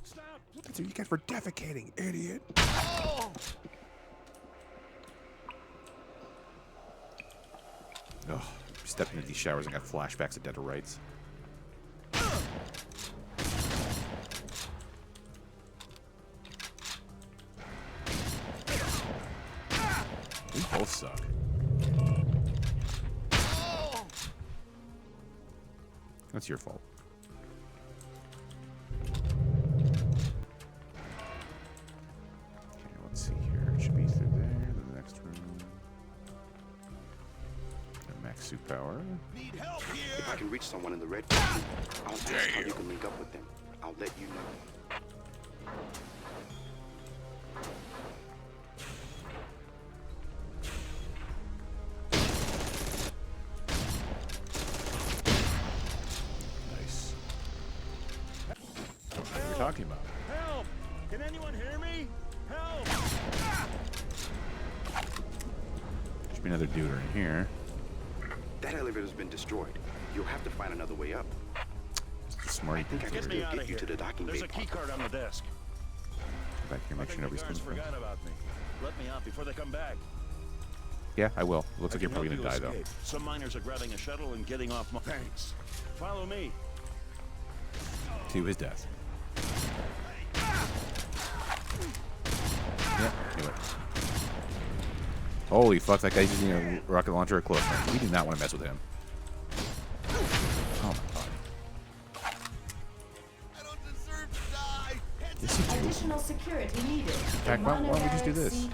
stop! That's what you get for defecating, idiot. Oh, stepping into these showers and got flashbacks of Dead or Rights. We both suck. That's your fault. Okay, let's see here. It should be through there, the next room. Max suit power. Need help If I here! can reach someone in the red faction, I'll ask how you can link up with them. I'll let you know. Nice. What are you talking about? Help! Can anyone hear me? Help! Should be another dude in here. That elevator's been destroyed. You'll have to find another way up. Smart. I think I can Get me still out get of you here. to the docking There's bay. a key card on the desk. Back here, I make sure think the nobody's guards coming from. forgot about me. Let me out before they come back. Yeah, I will. Looks I like you're can probably help gonna you die, though. escape. Some miners are grabbing a shuttle and getting off. Thanks. Follow me. To his death. Yeah, do it. Holy fuck, that guy's using a rocket launcher at close range. We do not want to mess with him. Oh my god. I don't deserve to die! Yes, you do. Additional security needed. In fact, why don't we just do this? C2.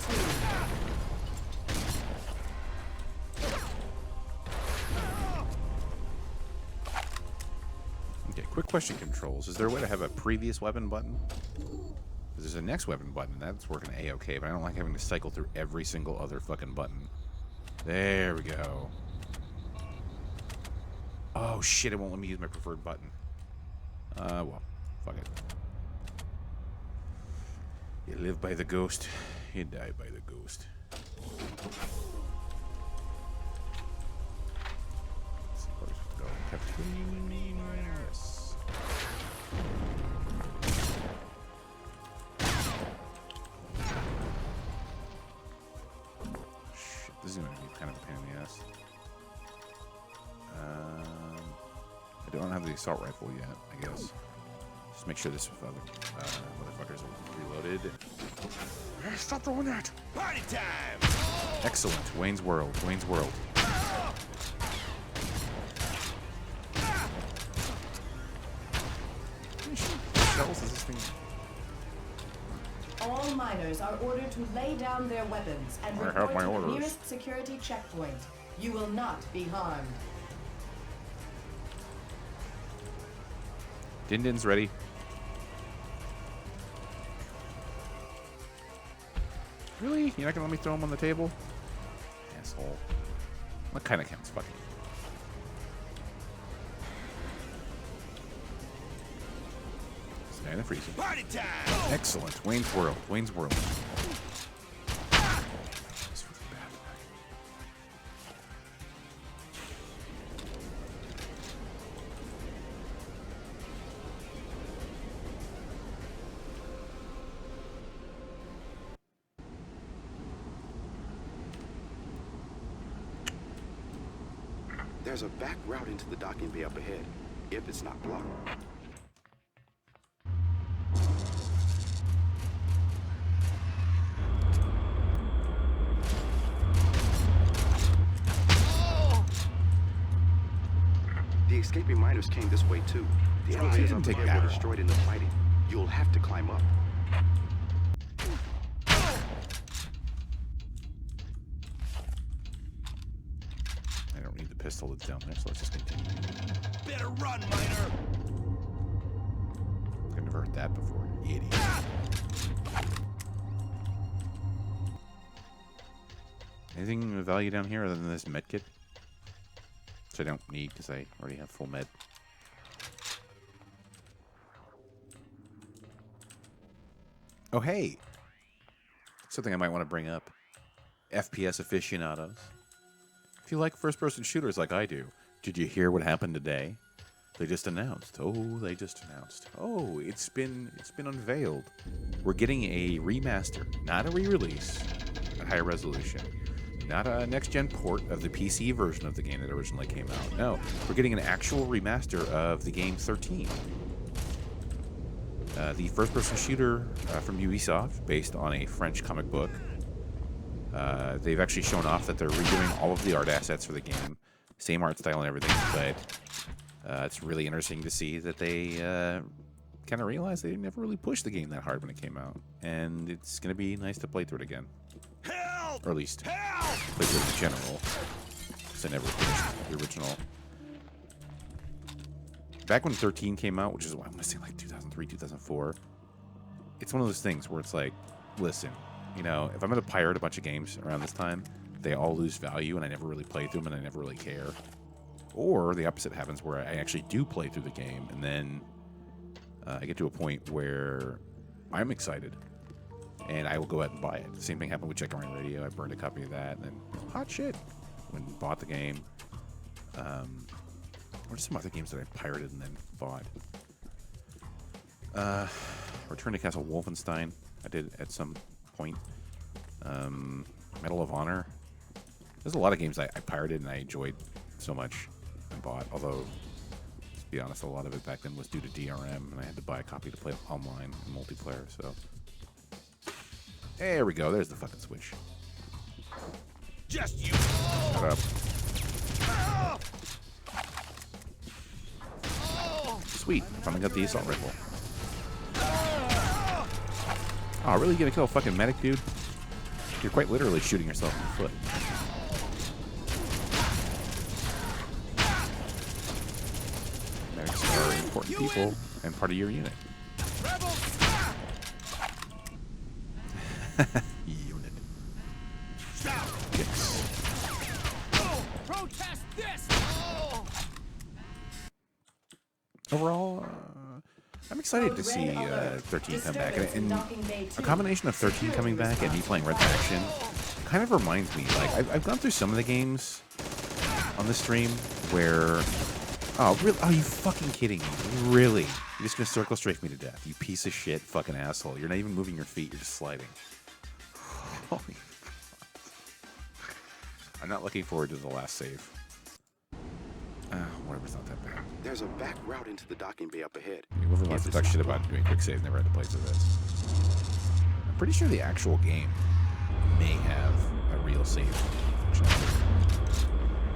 Okay, quick question, controls. Is there a way to have a previous weapon button? Because there's a next weapon button, and that's working A-okay, but I don't like having to cycle through every single other fucking button. There we go. Oh shit, it won't let me use my preferred button. Well, fuck it. You live by the ghost, you die by the ghost. Let's see where we should go. Yes. Shit, this is gonna be kind of a pain in the ass. I don't have the assault rifle yet, I guess. Just make sure this motherfucker's reloaded. Stop doing that! Party time! Excellent. Wayne's World. Wayne's World. How many shells is this thing? All miners are ordered to lay down their weapons and I have report my to the orders. nearest security checkpoint. You will not be harmed. Din Din's ready. Really? You're not gonna let me throw him on the table? asshole. What kind of counts? Fucking. Stand and freeze. Party time! Excellent. Wayne's World. Wayne's World. This was bad. There's a back route into the docking bay up ahead, if it's not blocked. The escaping miners came this way too. The elevators up take ahead that were route. destroyed in the fighting. You'll have to climb up. I don't need the pistol that's down there, so let's just continue. Better run, miner! I've never heard that before. You idiot. Anything of value down here other than this med kit? Which I don't need because I already have full med. Oh, hey! Something I might want to bring up. FPS aficionados. If you like first-person shooters like I do, did you hear what happened today? They just announced. Oh, they just announced. Oh, it's been unveiled. We're getting a remaster, not a re-release, at higher resolution. Not a next-gen port of the PC version of the game that originally came out. No, we're getting an actual remaster of the game 13. The first-person shooter from Ubisoft, based on a French comic book. They've actually shown off that they're redoing all of the art assets for the game. Same art style and everything, but it's really interesting to see that they kind of realized they never really pushed the game that hard when it came out. And it's going to be nice to play through it again. Help! Or at least Help! play through it in general. Because I never finished the original. Back when 13 came out, which is what I'm going to say like 2003, 2004, it's one of those things where it's like, listen, you know, if I'm going to pirate a bunch of games around this time, they all lose value and I never really play through them and I never really care. Or the opposite happens where I actually do play through the game and then I get to a point where I'm excited and I will go out and buy it. The same thing happened with Checkpoint Radio. I burned a copy of that and then hot shit when I bought the game. What are some other games that I pirated and then bought? Return to Castle Wolfenstein. I did at some point. Medal of Honor. There's a lot of games I pirated and I enjoyed so much and bought. Although, to be honest, a lot of it back then was due to DRM and I had to buy a copy to play online and multiplayer. So there we go. There's the fucking switch. Just you! Shut up. Sweet. Finally got the assault rifle. Oh, really? You gonna kill a fucking medic, dude? You're quite literally shooting yourself in the foot. Medics are important people and part of your unit. Unit. Yes. Protest this! Overall, I'm excited to see 13 come back. And a combination of 13 coming back and me playing Red Faction kind of reminds me, like, I've gone through some of the games on the stream where... Oh, really? Oh, you fucking kidding me? Really? You're just gonna circle strafe me to death, you piece of shit fucking asshole. You're not even moving your feet, you're just sliding. Holy fuck. I'm not looking forward to the last save. Whatever's not that bad. There's a back route into the docking bay up ahead. Whoever wants to If talk it's shit not about doing quick save never had to play through this. I'm pretty sure the actual game may have a real save functionality.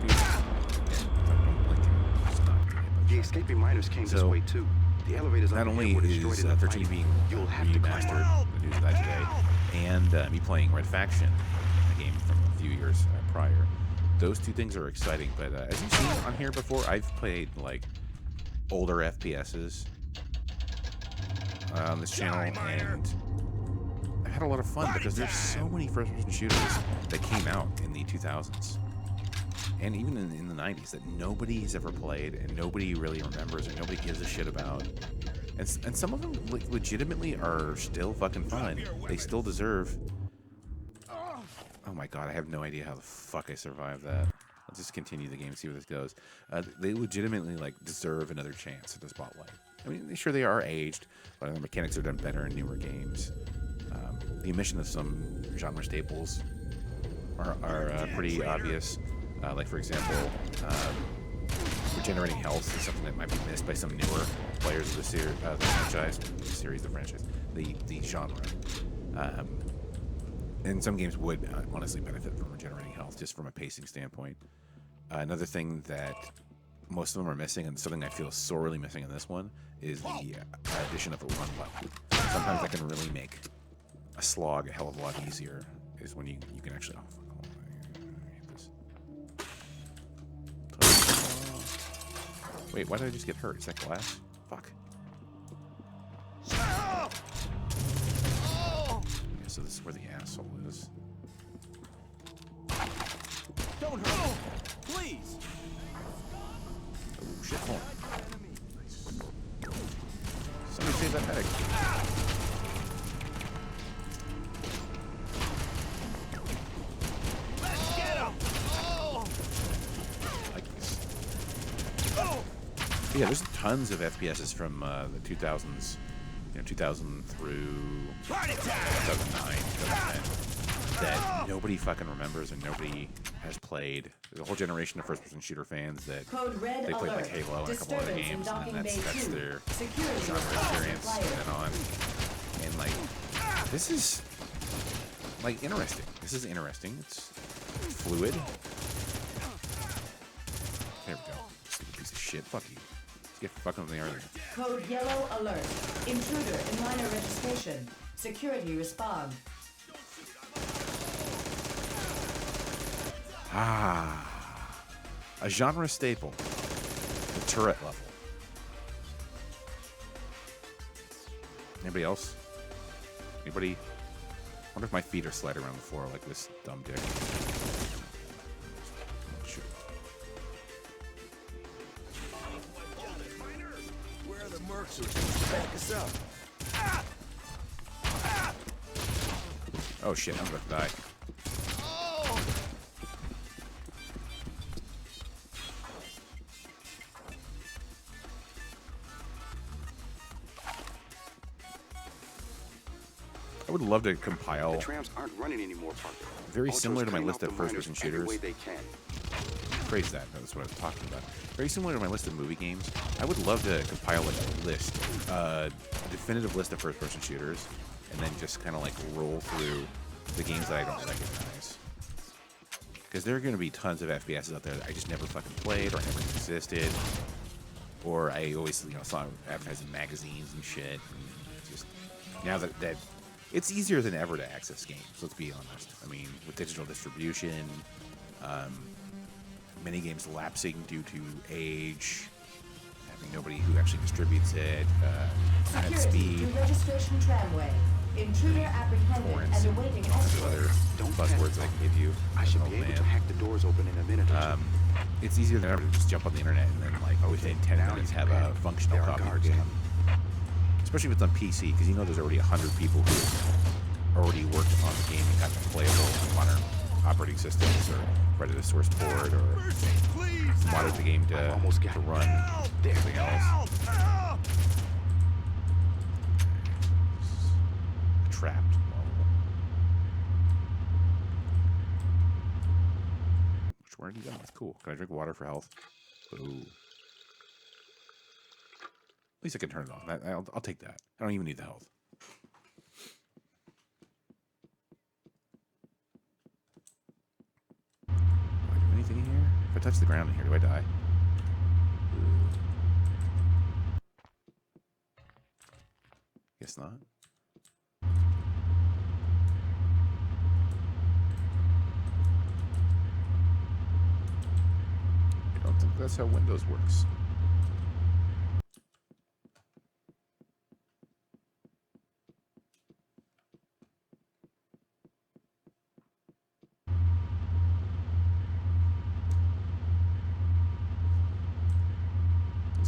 Dude, again, don't blink it. It's not doing it. The escaping miners came this So, way too. The elevators up Not ahead only were destroyed is in the 13 fighting. being You'll have to climb remastered, up. the news of that today, and me playing Red Faction, a game from a few years prior, those two things are exciting. But as you've seen on here before, I've played like older FPSs on this channel, and had a lot of fun because there's so many first-person shooters that came out in the 2000s and even in the 90s that nobody has ever played and nobody really remembers and nobody gives a shit about. And some of them like, legitimately are still fucking fun. They still deserve... Oh my god, I have no idea how the fuck I survived that. Let's just continue the game and see where this goes. They legitimately like deserve another chance at the spotlight. I mean, sure they are aged, but the mechanics are done better in newer games. The omission of some genre staples are pretty obvious. Like for example, regenerating health is something that might be missed by some newer players of the the genre. And some games would honestly benefit from regenerating health, just from a pacing standpoint. Another thing that most of them are missing, and something I feel sorely missing in this one, is the addition of a run button. Sometimes that can really make a slog a hell of a lot easier, is when you can actually... Oh, fuck, hold on, I hate this. Wait, why did I just get hurt? Is that glass? Fuck. So this is where the asshole is. Don't hurt! Please! Oh shit, hold on. Nice. Somebody save that medic. Let's get him! Oh! I like this. Oh! Yeah, there's tons of FPSs from the 2000s. 2000 through 2009, 2010, that nobody fucking remembers and nobody has played. There's a whole generation of first-person shooter fans that they played like Halo and a couple other games, and then that's their genre experience from then on. And like, this is like interesting. This is interesting. It's fluid. There we go. Stupid piece of shit. Fuck you. Get fucking on the arena. Code yellow alert. Intruder in minor registration. Security respond. A genre staple. The turret level. Anybody else? Anybody? I wonder if my feet are sliding around the floor like this dumb dick. Shoot. Where are the mercs who are supposed to back us up? Oh shit, I'm about to die. I would love to compile... The trams aren't running anymore, Parker. Very Alto's similar to my cutting list off of the miners first-person every shooters. way they can. Phrase that. That's what I was talking about. Very similar to my list of movie games. I would love to compile like a list, a definitive list of first-person shooters, and then just kind of like roll through the games that I don't recognize. Because there are going to be tons of FPSs out there that I just never fucking played or never existed, or I always saw advertised in magazines and shit. And just now that it's easier than ever to access games. Let's be honest. I mean, with digital distribution. Many games lapsing due to age, having nobody who actually distributes it, at Security speed, to registration tramway. Intruder apprehended torrents, and and awaiting all the escort. other buzzwords I can give you. I should as an be old able to man. hack the doors open in a minute or two. It's easier than ever to just jump on the internet and then, like, within 10 now minutes you have can. a functional There are copy of guards the game. coming. Especially if it's on PC, because you know there's already 100 people who already worked on the game and got it playable on modern operating systems, or read a source port, or modded the game to run something else. Trapped. Where did he go? That's cool. Can I drink water for health? Ooh. At least I can turn it on. I'll take that. I don't even need the health. Do I do anything in here? If I touch the ground in here, do I die? Ooh. Guess not. I don't think that's how Windows works.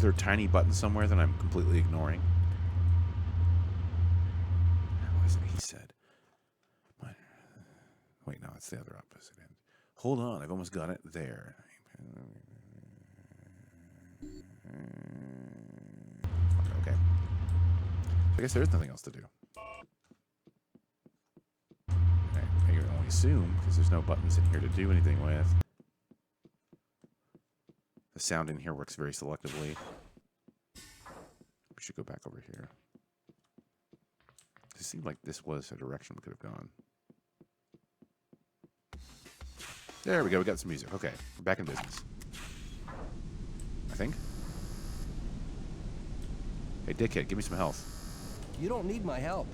there a tiny button somewhere that I'm completely ignoring? What is it he said? Wait, no, it's the other opposite end. Hold on, I've almost got it there. Okay. I guess there is nothing else to do. Okay, I can only assume, because there's no buttons in here to do anything with. The sound in here works very selectively. We should go back over here. It seemed like this was a direction we could have gone. There we go, we got some music. Okay, we're back in business. I think. Hey, dickhead, give me some health. You don't need my help.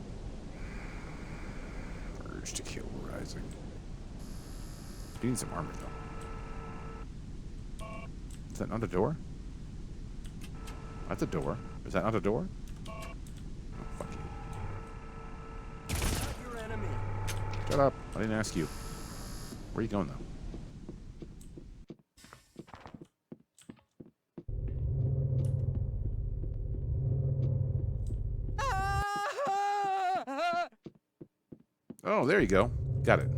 Urge to kill rising. You need some armor, though. Is that not a door? That's a door. Is that not a door? Oh, fuck you. Not your enemy. Shut up. I didn't ask you. Where are you going, though? Oh, there you go. Got it.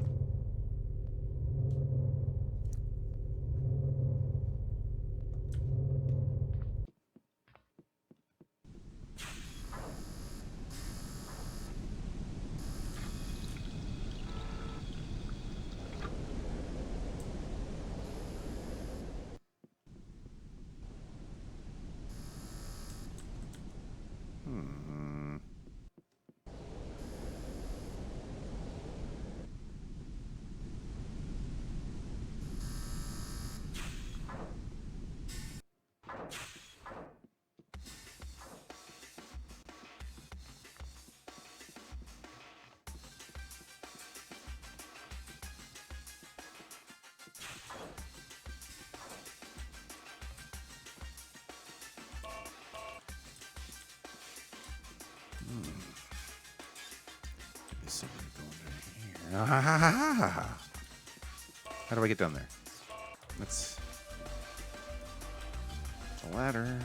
Ah, how do I get down there? That's a ladder.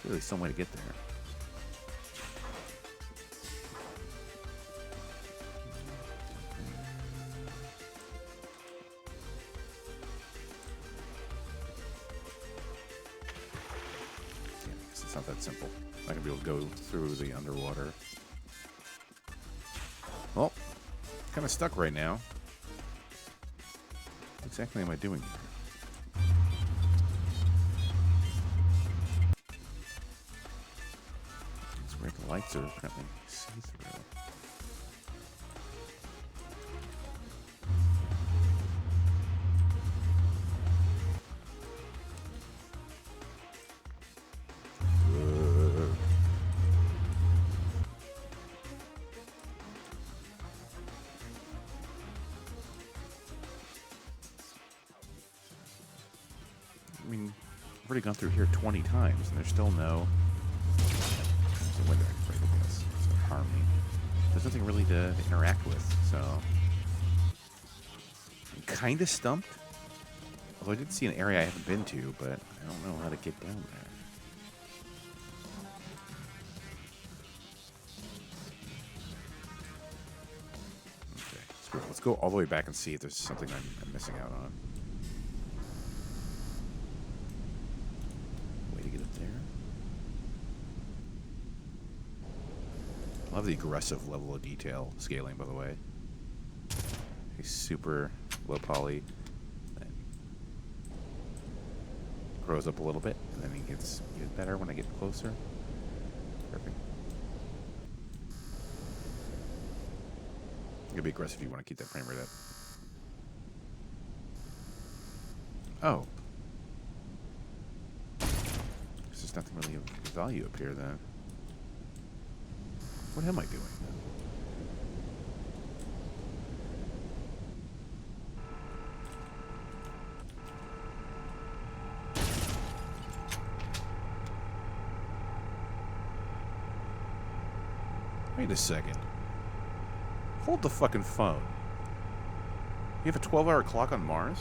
Really, some way to get there. Yeah, I guess it's not that simple. I'm not gonna be able to go through the underwater. Well, kind of stuck right now. What exactly am I doing here? It's where the lights are apparently see-through. I mean, I've already gone through here 20 times, and there's still no... There's a window I can break, I guess. It's gonna harm me. There's nothing really to interact with, so... I'm kind of stumped. Although I did see an area I haven't been to, but I don't know how to get down there. Okay, screw it. Let's go all the way back and see if there's something I'm missing out on. Love the aggressive level of detail scaling, by the way. He's super low poly. And grows up a little bit, and then he gets better when I get closer. Perfect. You gotta be aggressive if you want to keep that frame rate up. Oh. There's nothing really of value up here, then. What am I doing? Wait a second. Hold the fucking phone. You have a 12-hour clock on Mars?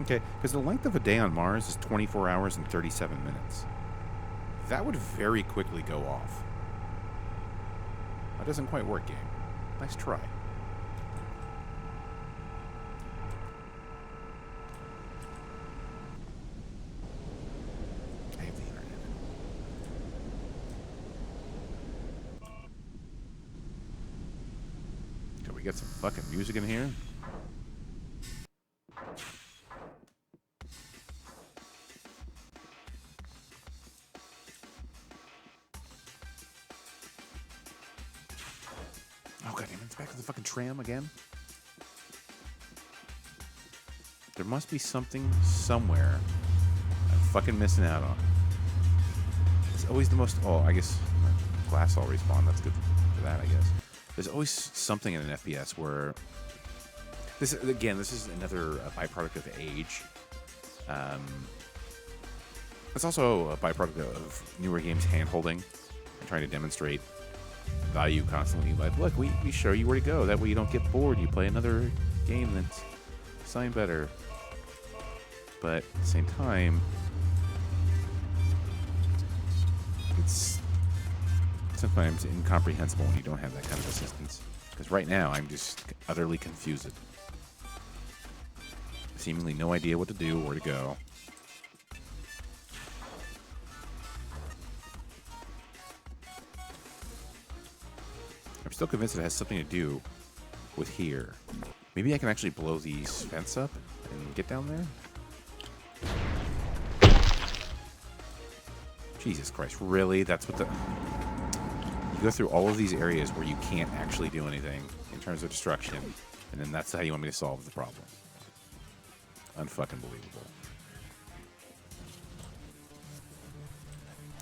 Okay, because the length of a day on Mars is 24 hours and 37 minutes. That would very quickly go off. That doesn't quite work, game. Nice try. I have the internet. Can we get some fucking music in here? Oh, goddamn, it's back to the fucking tram again. There must be something somewhere I'm fucking missing out on. It's always the most... Oh, I guess glass all respawn. That's good for that, I guess. There's always something in an FPS where... This is another byproduct of age. It's also a byproduct of newer games hand-holding and trying to demonstrate value constantly. Like, look, we show you where to go. That way you don't get bored. You play another game that's designed better. But at the same time, it's sometimes incomprehensible when you don't have that kind of assistance. Because right now, I'm just utterly confused. Seemingly no idea what to do or where to go. I'm still convinced it has something to do with here. Maybe I can actually blow these fence up and get down there? Jesus Christ, really? That's what the... You go through all of these areas where you can't actually do anything in terms of destruction, and then that's how you want me to solve the problem. Unfucking believable.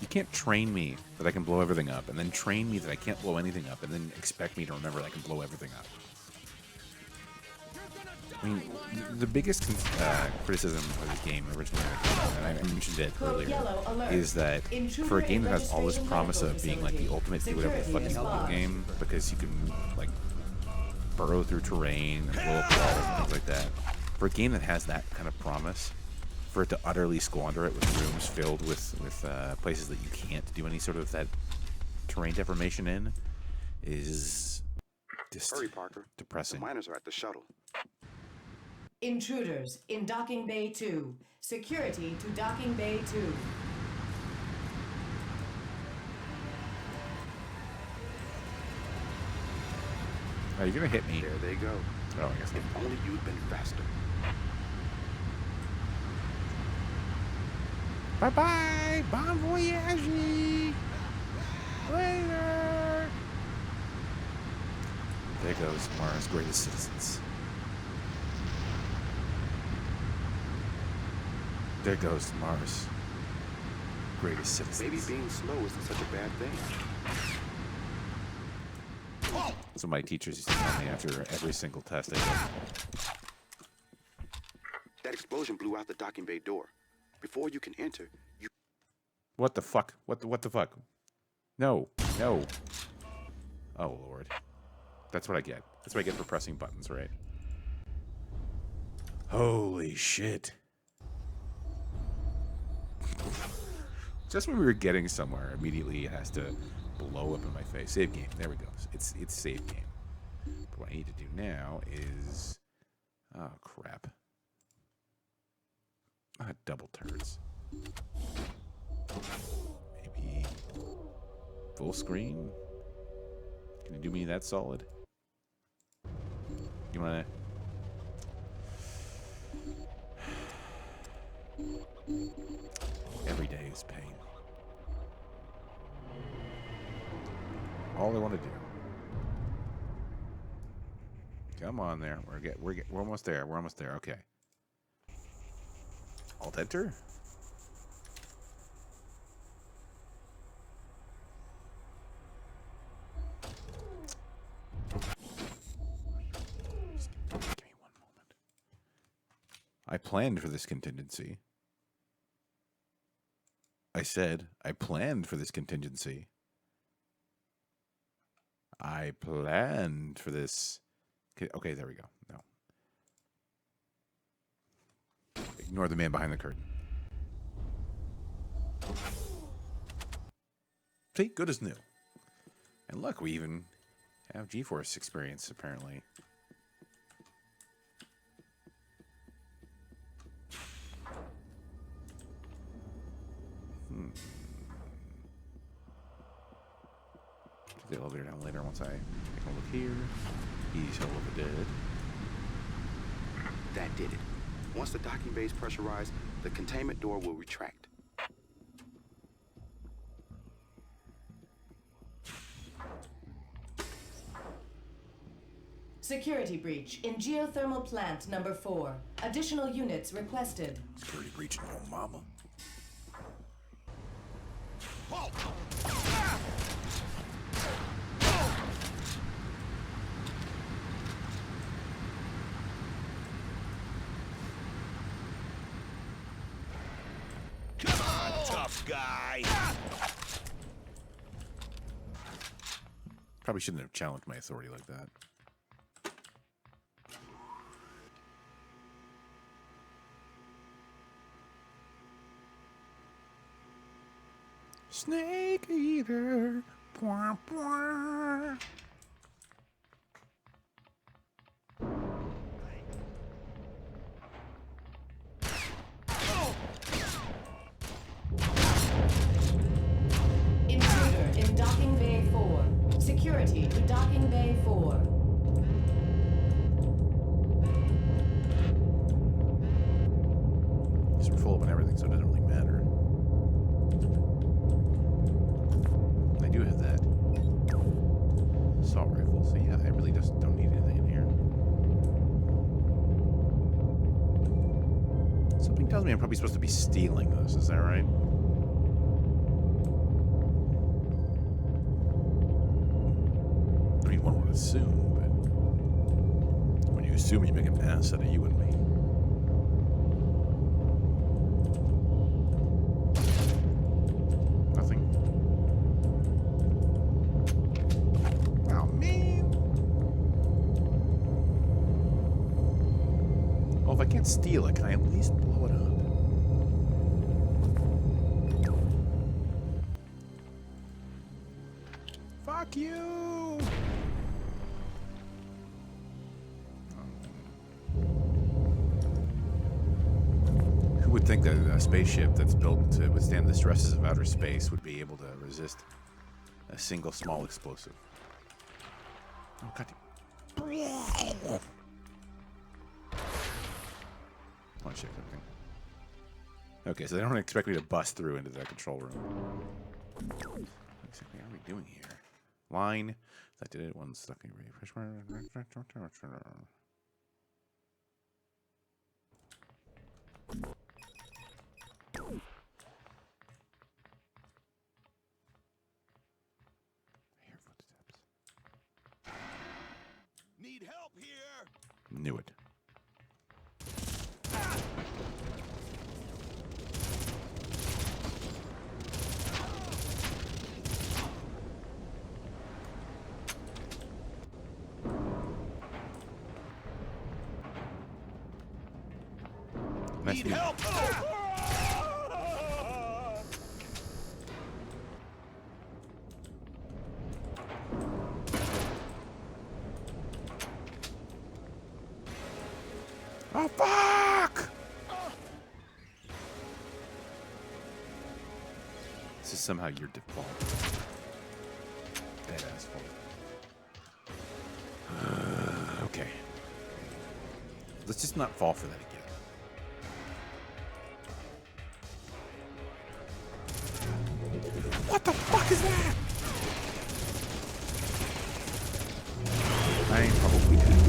You can't train me that I can blow everything up, and then train me that I can't blow anything up, and then expect me to remember that I can blow everything up. I mean, the biggest criticism of this game originally, and I mentioned it earlier, is that for a game that has all this promise of being like the ultimate do whatever the fuck you want game, because you can like burrow through terrain and blow up walls and things like that. For a game that has that kind of promise, for it to utterly squander it with rooms filled with places that you can't do any sort of that terrain deformation in, is just Hurry, Parker. depressing. The miners are at the shuttle. Intruders in Docking Bay 2. Security to Docking Bay 2. Are you gonna hit me? There they go. Oh, I guess not. If only you'd been faster. Bye-bye! Bon voyage! Later! There goes Mars' greatest citizens. There goes Mars' greatest citizens. Maybe being slow isn't such a bad thing. That's what my teachers used to tell me after every single test I did. That explosion blew out the docking bay door. Before you can enter, you... What the fuck? What the fuck? No. No. Oh, Lord. That's what I get. That's what I get for pressing buttons, right? Holy shit. Just when we were getting somewhere, immediately it has to blow up in my face. Save game. There we go. It's save game. But what I need to do now is... Oh, crap. Double turds. Maybe full screen? Can you do me that solid? You wanna... Every day is pain. All I want to do. Come on there. We're almost there. We're almost there. Okay. Alt enter. Just give me one moment. I planned for this contingency. I said I planned for this contingency. I planned for this. Okay, there we go. No. Ignore the man behind the curtain. See, good as new. And look, we even have G-Force experience, apparently. Take the elevator down later once I take a look here. He's hell of a dead. That did it. Once the docking bay is pressurized, the containment door will retract. Security breach in geothermal plant number 4. Additional units requested. Security breach in your mama. Come on, tough guy. Probably shouldn't have challenged my authority like that. Snake eater. Bwah, bwah. Intruder in docking bay 4. Security to docking bay 4. These are full of and everything, so it doesn't really matter. I do have that assault rifle, so yeah, I really just don't need anything in here. Something tells me I'm probably supposed to be stealing this, is that right? I mean, one would assume, but when you assume, you make an ass out of you and me. Nothing. Oh, man. Oh, if I can't steal it, can I at least blow it up? Fuck you! Who would think that a spaceship that's built to withstand the stresses of outer space would be able to resist a single small explosive? Oh, God. I'll check everything. Okay, so they don't expect me to bust through into that control room. What exactly are we doing here? Line. That did it. One stuck in refresh. I hear footsteps. Need help here. Knew it. Nice Need view. help. Oh, fuck! This is somehow your default. Dead asshole. Okay. Let's just not fall for that again. What the fuck is that? I ain't probably dead.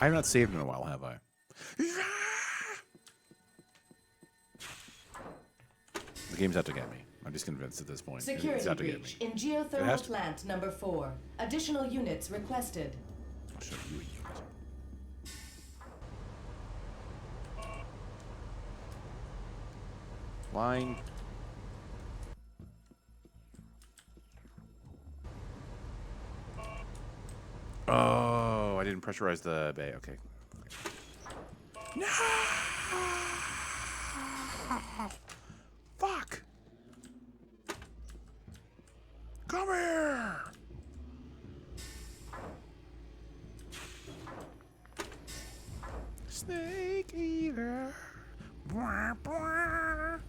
I have not saved in a while, have I? The game's out to get me. I'm just convinced at this point. It's Security out to get me. breach in geothermal plant number 4. Additional units requested. I'll show you a unit. Flying. didn't pressurize the bay. Okay. No! Fuck! Come here! Snake eater. Bwah, bwah.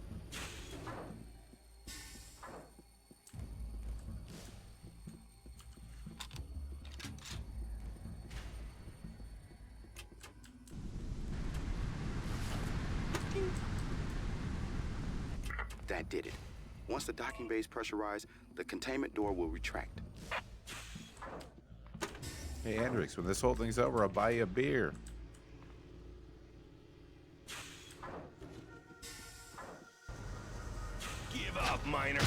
That did it. Once the docking bay is pressurized, the containment door will retract. Hey, Hendrix, when this whole thing's over, I'll buy you a beer. Give up, miner.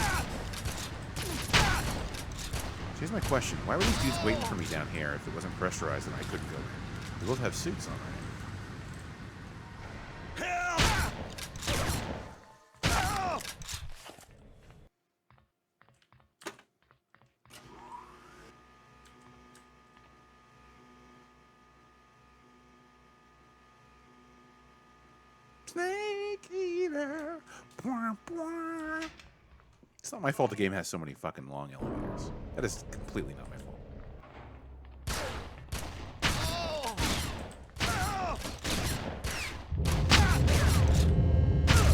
Here's my question. Why were these dudes waiting for me down here if it wasn't pressurized and I couldn't go in? They both have suits on, right? Snake eater. Bwah, bwah. It's not my fault the game has so many fucking long elevators. That is completely not my fault.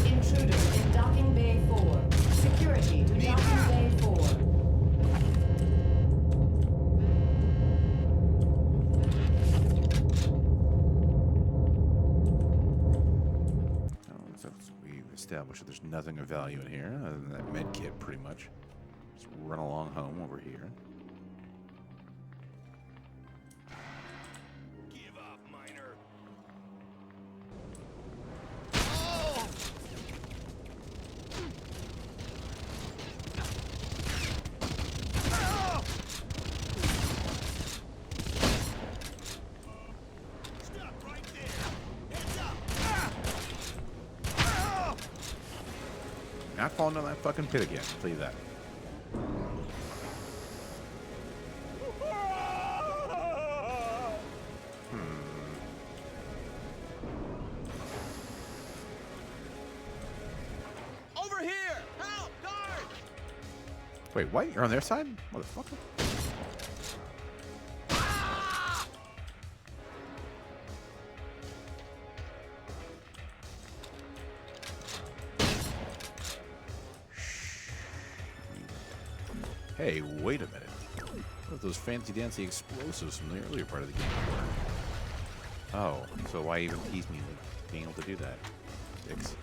Intruder in docking bay 4. Security to docking bay 4. So we've established that there's nothing of value in here other than that med kit, pretty much. Just run along home over here. Give up, miner. Stop right there. Heads up. Not falling down that fucking pit again, I'll tell you that. Over here! Help! Guard! Wait, what? You're on their side? Motherfucker. Hey, wait a minute. What are those fancy-dancy explosives from the earlier part of the game were? Oh, so why even tease me with being able to do that? Dicks.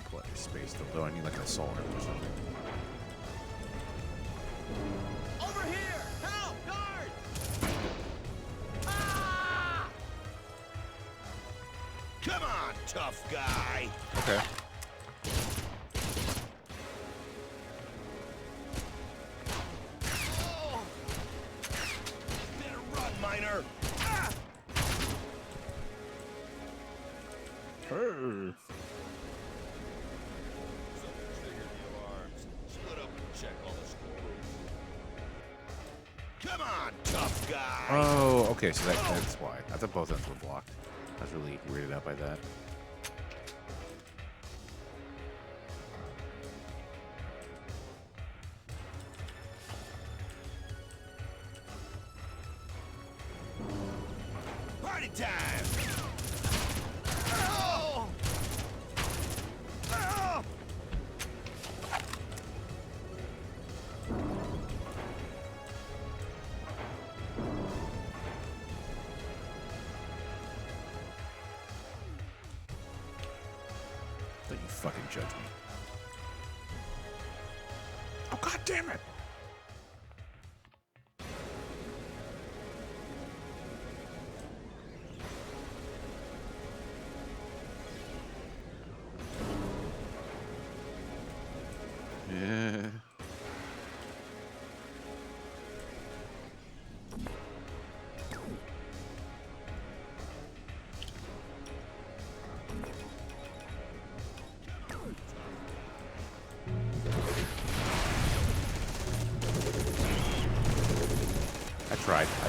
Plenty of space, though. I need like an assault rifle or something. Over here! Help! Guard! Come on, tough guy! Okay. Better run, miner! Hey. Someone triggered the alarms. Split up and check all the schoolrooms. Come on, tough guy! Oh, okay, so that's why. I thought both ends were blocked. I was really weirded out by that. Party time! Oh! Oh! Don't you fucking judge me. Oh, god damn it! Yeah.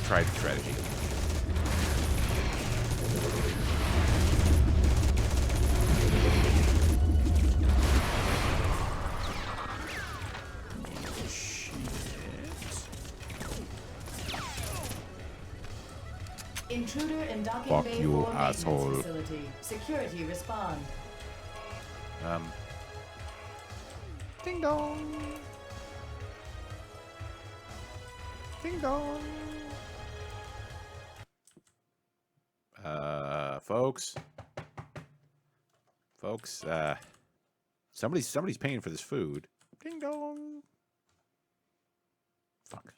tried the strategy. Intruder in docking Fuck bay you, 4 maintenance asshole. facility. Security respond. Ding dong. Ding dong. Folks, somebody's paying for this food. Ding dong. Fuck.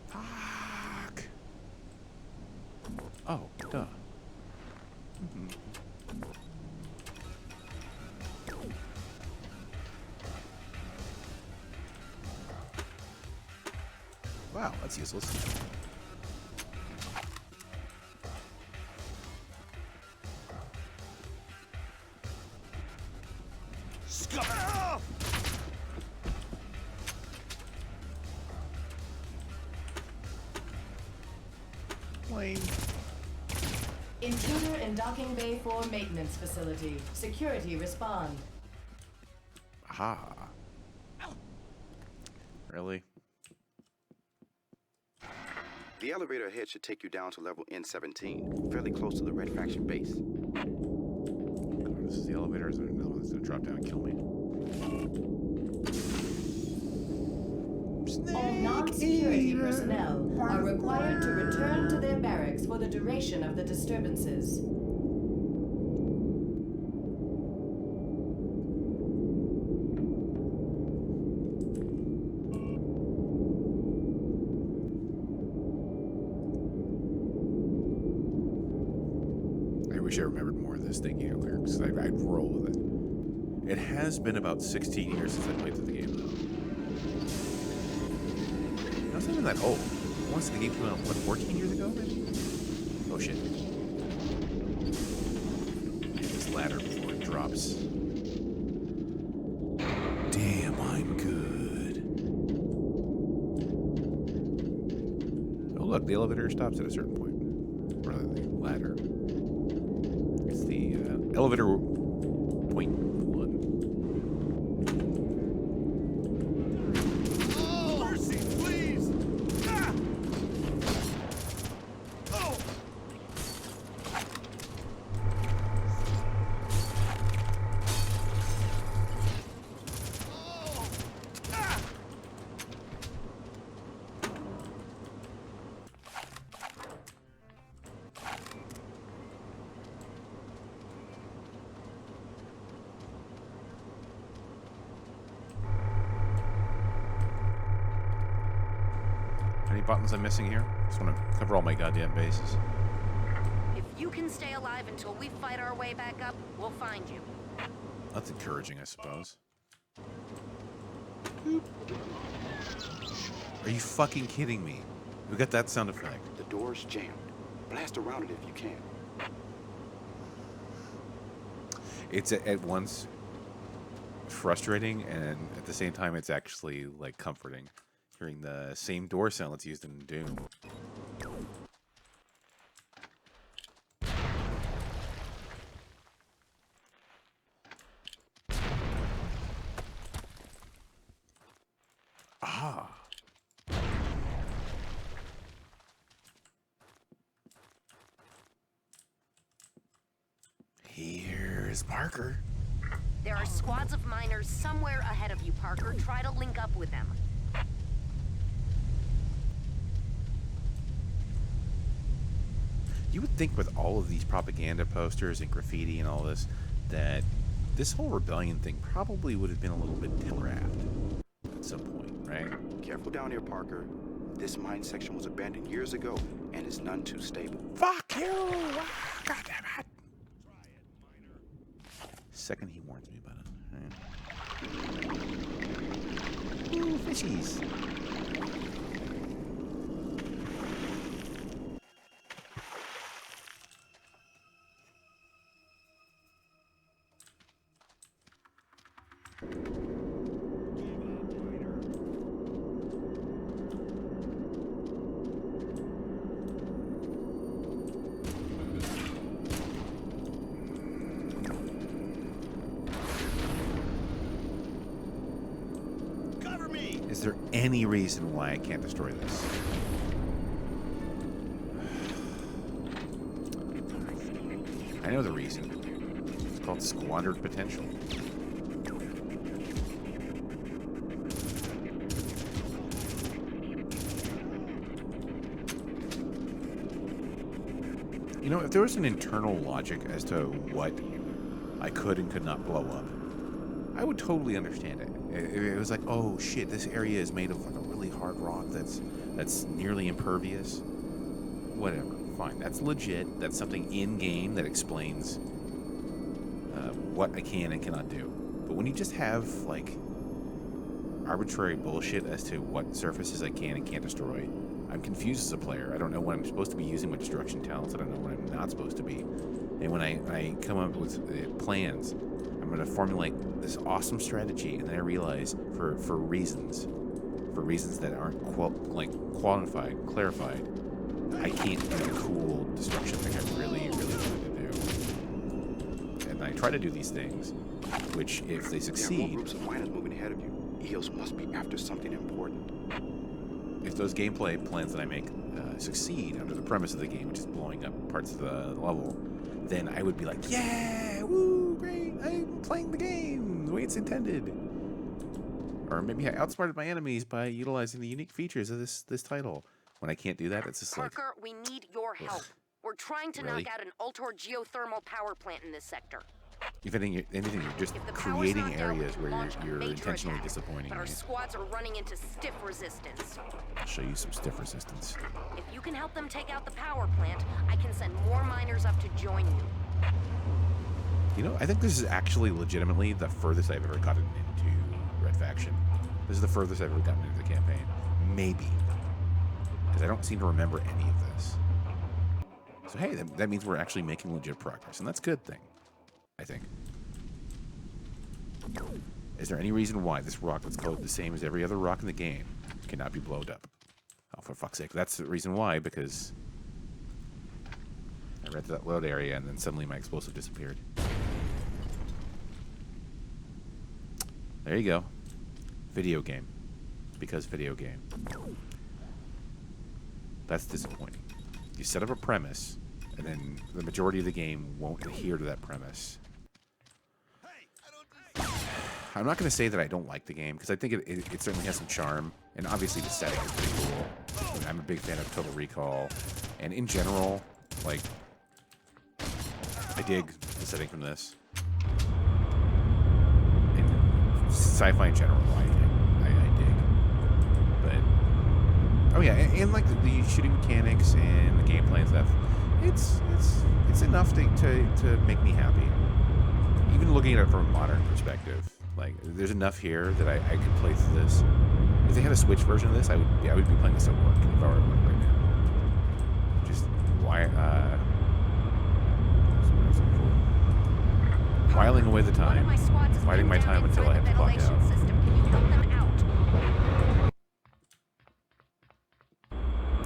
Fuck. Oh, duh. Wow, that's useless. Plane. Intruder in docking bay 4 maintenance facility. Security respond. Aha. Really? The elevator ahead should take you down to level N17, fairly close to the Red Faction base. This is the elevator. Is there another one that's gonna drop down and kill me? All non-security personnel are required to return to their barracks for the duration of the disturbances. I wish I remembered more of this thing earlier, because I'd roll with it. It has been about 16 years since I played through the game, though. It's not even that old. Once the game came out, what, 14 years ago, maybe? Oh, shit. Hit this ladder before it drops. Damn, I'm good. Oh, look, the elevator stops at a certain point. Rather than the ladder. It's the elevator point 1. Oh, mercy, please! Ah! Oh! Oh! Ah! Any buttons I'm missing here? Just want to cover all my goddamn bases. If you can stay alive until we fight our way back up, we'll find you. That's encouraging, I suppose. Are you fucking kidding me? We got that sound effect. The door's jammed. Blast around it if you can. It's at once frustrating and at the same time it's actually like comforting. Hearing the same door sound that's used in Doom. Ah. Here's Parker. There are squads of miners somewhere ahead of you, Parker. Try to link up with them. You would think with all of these propaganda posters and graffiti and all this, that this whole rebellion thing probably would have been a little bit telegraphed at some point, right? Careful down here, Parker. This mine section was abandoned years ago and is none too stable. Fuck you! God damn it! Second he warns me about it. Right. Ooh, fishies. there any reason why I can't destroy this? I know the reason. It's called squandered potential. You know, if there was an internal logic as to what I could and could not blow up, I would totally understand it. It was like, oh shit, this area is made of like a really hard rock that's nearly impervious. Whatever, fine. That's legit. That's something in-game that explains what I can and cannot do. But when you just have, like, arbitrary bullshit as to what surfaces I can and can't destroy, I'm confused as a player. I don't know when I'm supposed to be using my destruction talents. I don't know when I'm not supposed to be. And when I come up with plans, I'm going to formulate this awesome strategy, and then I realize for reasons that aren't qualified, clarified, I can't do the cool destruction thing I really, really wanted to do. And I try to do these things, which, if they There are more succeed, groups of miners moving ahead of you. EOS must be after something important. if those gameplay plans that I make succeed under the premise of the game, which is blowing up parts of the level, then I would be like, yeah, woo, great, I'm playing the game the way it's intended. Or maybe I outsmarted my enemies by utilizing the unique features of this title. When I can't do that, it's just like, Parker, we need your help. We're trying to Really? knock out an Ultor geothermal power plant in this sector. if anything, you're just If the power's creating not down, we areas can where launch a you're major intentionally attack. disappointing But our me. squads are running into stiff resistance. I'll show you some stiff resistance. If you can help them take out the power plant, I can send more miners up to join you. You know, I think this is actually legitimately the furthest I've ever gotten into Red Faction. This is the furthest I've ever gotten into the campaign. Maybe. Because I don't seem to remember any of this. So hey, that means we're actually making legit progress, and that's a good thing, I think. Is there any reason why this rock that's coded the same as every other rock in the game cannot be blown up? Oh, for fuck's sake. That's the reason why, because I read that load area and then suddenly my explosive disappeared. There you go. Video game. Because video game. That's disappointing. You set up a premise, and then the majority of the game won't adhere to that premise. I'm not going to say that I don't like the game, because I think it certainly has some charm, and obviously the setting is pretty cool. I mean, I'm a big fan of Total Recall, and in general, like, I dig the setting from this. And sci-fi in general, I dig. But, oh yeah, and like the shooting mechanics and the gameplay and stuff, it's enough to make me happy. Even looking at it from a modern perspective, like, there's enough here that I could play through this. If they had a Switch version of this, I would be playing this at work if I were at work right now. Just whiling away the time, fighting my time until I have to clock out.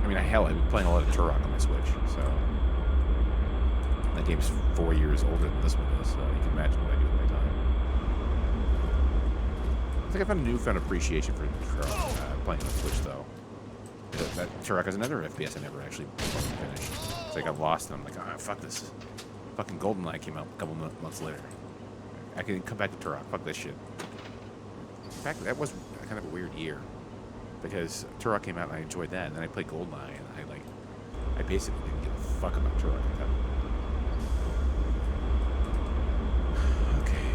I mean, hell, I've been playing a lot of Turok on my Switch, so that game's 4 years older than this one is, so you can imagine what I do with my time. I think I found a newfound appreciation for Turok playing on the Switch, though. That Turok is another FPS I never actually finished. So I got lost, and I'm like, ah, fuck this. Fucking GoldenEye came out a couple months later. I can come back to Turok. Fuck this shit. In fact, that was kind of a weird year, because Turok came out and I enjoyed that, and then I played GoldenEye, and I basically didn't give a fuck about Turok at that point. Okay.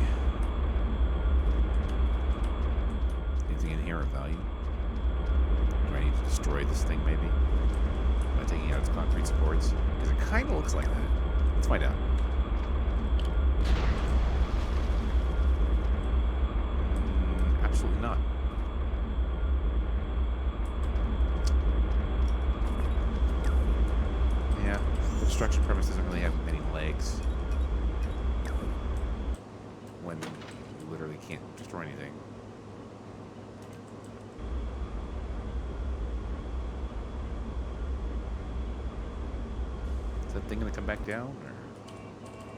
Anything in here of value? Do I need to destroy this thing, maybe? By taking out its concrete supports? Because it kind of looks like that. Let's find out. Absolutely not. Yeah, the destruction premise doesn't really have many legs when you literally can't destroy anything. Is that thing gonna come back down, or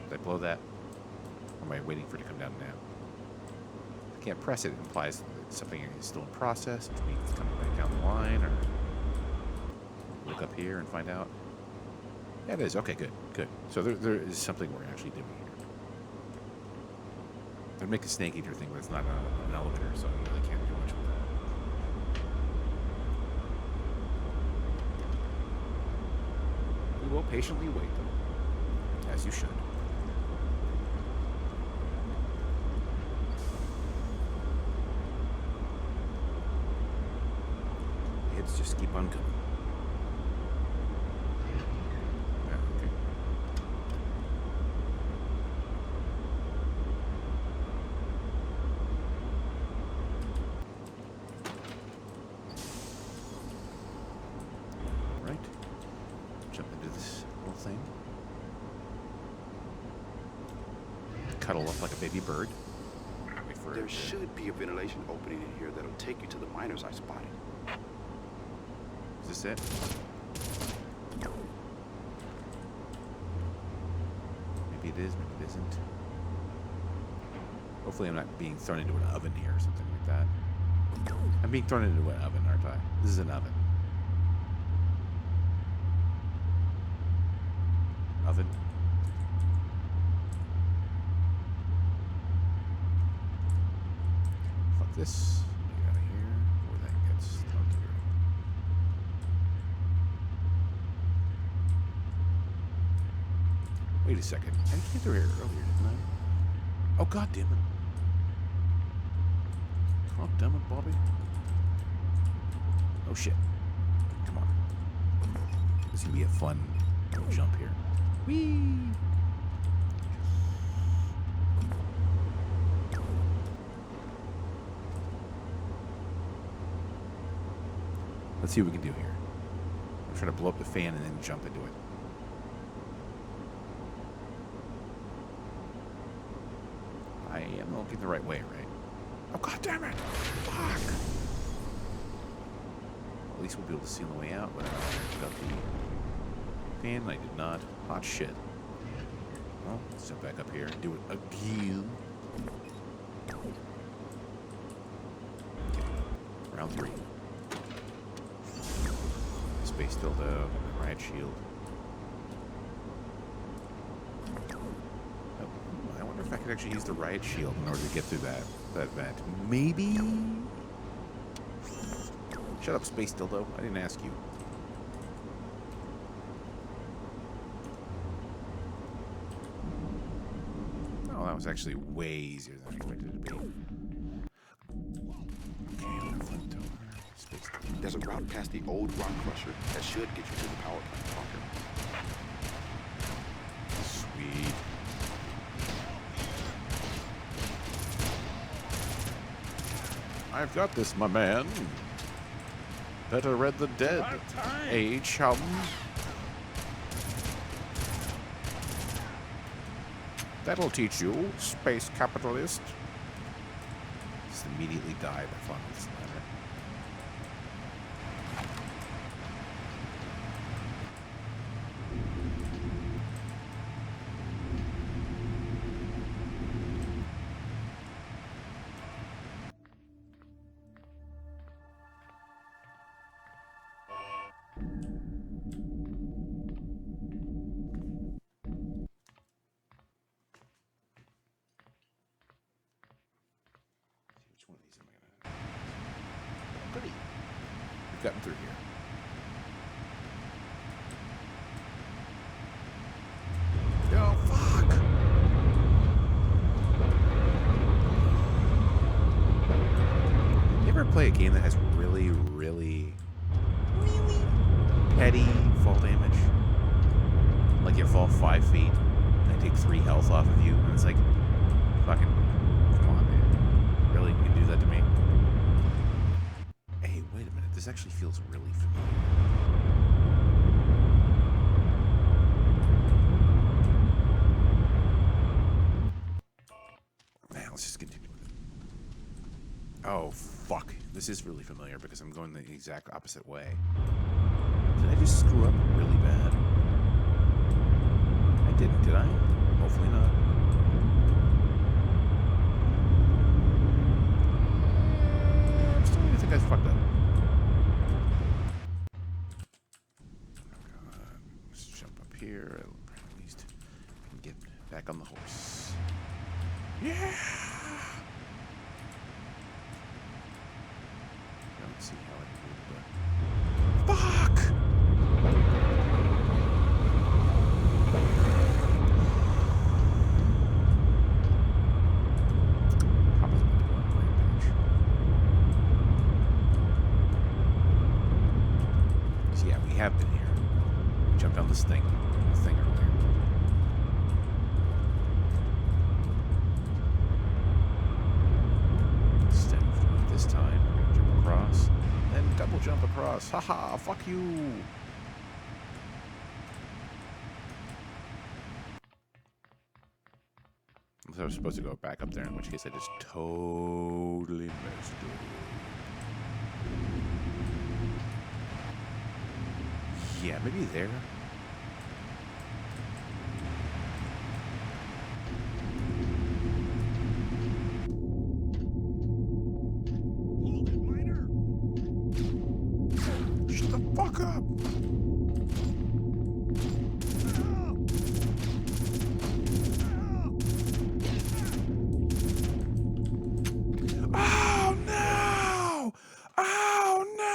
did I blow that? Or am I waiting for it to come down now? can't press it. It implies that something is still in process, which means it's coming back down the line, or look up here and find out. Yeah, it is. Okay, good, good. So there is something we're actually doing here. They're making a snake eater thing, but it's not an elevator, so I really can't do much with that. We will patiently wait, though, as you should. Hits just keep on coming. Yeah, okay. Right. Jump into this little thing. Cuddle up like a baby bird. Wait for There it to- should be a ventilation opening in here that'll take you to the miners I spotted. Is this it? Maybe it is, maybe it isn't. Hopefully I'm not being thrown into an oven here or something like that. I'm being thrown into an oven, aren't I? This is an oven. Oven. Fuck this. Get out of here before that gets thrown through. Wait a second. I came through here earlier, didn't I? Oh, god damn it. God damn it, Bobby. Oh shit. Come on. This is gonna be a fun little jump here. Whee! Let's see what we can do here. I'm trying to blow up the fan and then jump into it. I am looking the right way, right? Oh, god damn it! Fuck! At least we'll be able to see on the way out, but I got the fan. I did not. Hot shit. Well, let's jump back up here and do it again. Okay. Round 3. Space dildo, riot shield. Oh, I wonder if I could actually use the riot shield in order to get through that vent. Maybe? Shut up, space dildo. I didn't ask you. Oh, that was actually way easier than I expected it to be. Okay, I'm gonna flip over. Space dildo. There's a route past the old rock crusher that should get you to the power plant bunker. Sweet. I've got this, my man. Better read the dead. Hey, chum. That'll teach you, space capitalist. Just immediately die by falling with this ladder. Which one of these am I gonna... Goody. We've gotten through here. Oh, fuck! You ever play a game that has really petty fall damage? Like you fall 5 feet and they take 3 health off of you, and it's like, fucking, come on, man. Really? You can do that to me? Hey, wait a minute. This actually feels really familiar. Man, let's just continue with it. Oh, fuck. This is really familiar because I'm going the exact opposite way. Did I just screw up really bad? I didn't, did I? Hopefully not. Back on the horse. Yeah! Don't see how it would, but... Fuck! Papa's about to go on a rampage. So yeah, we have been here. We jumped on this thing earlier. Instead of doing it this time, we're gonna jump across, then double jump across. Haha, fuck you! I was supposed to go back up there, in which case I just totally messed up. Yeah, maybe there. Hold it, miner! Shut the fuck up! Oh no! Oh no!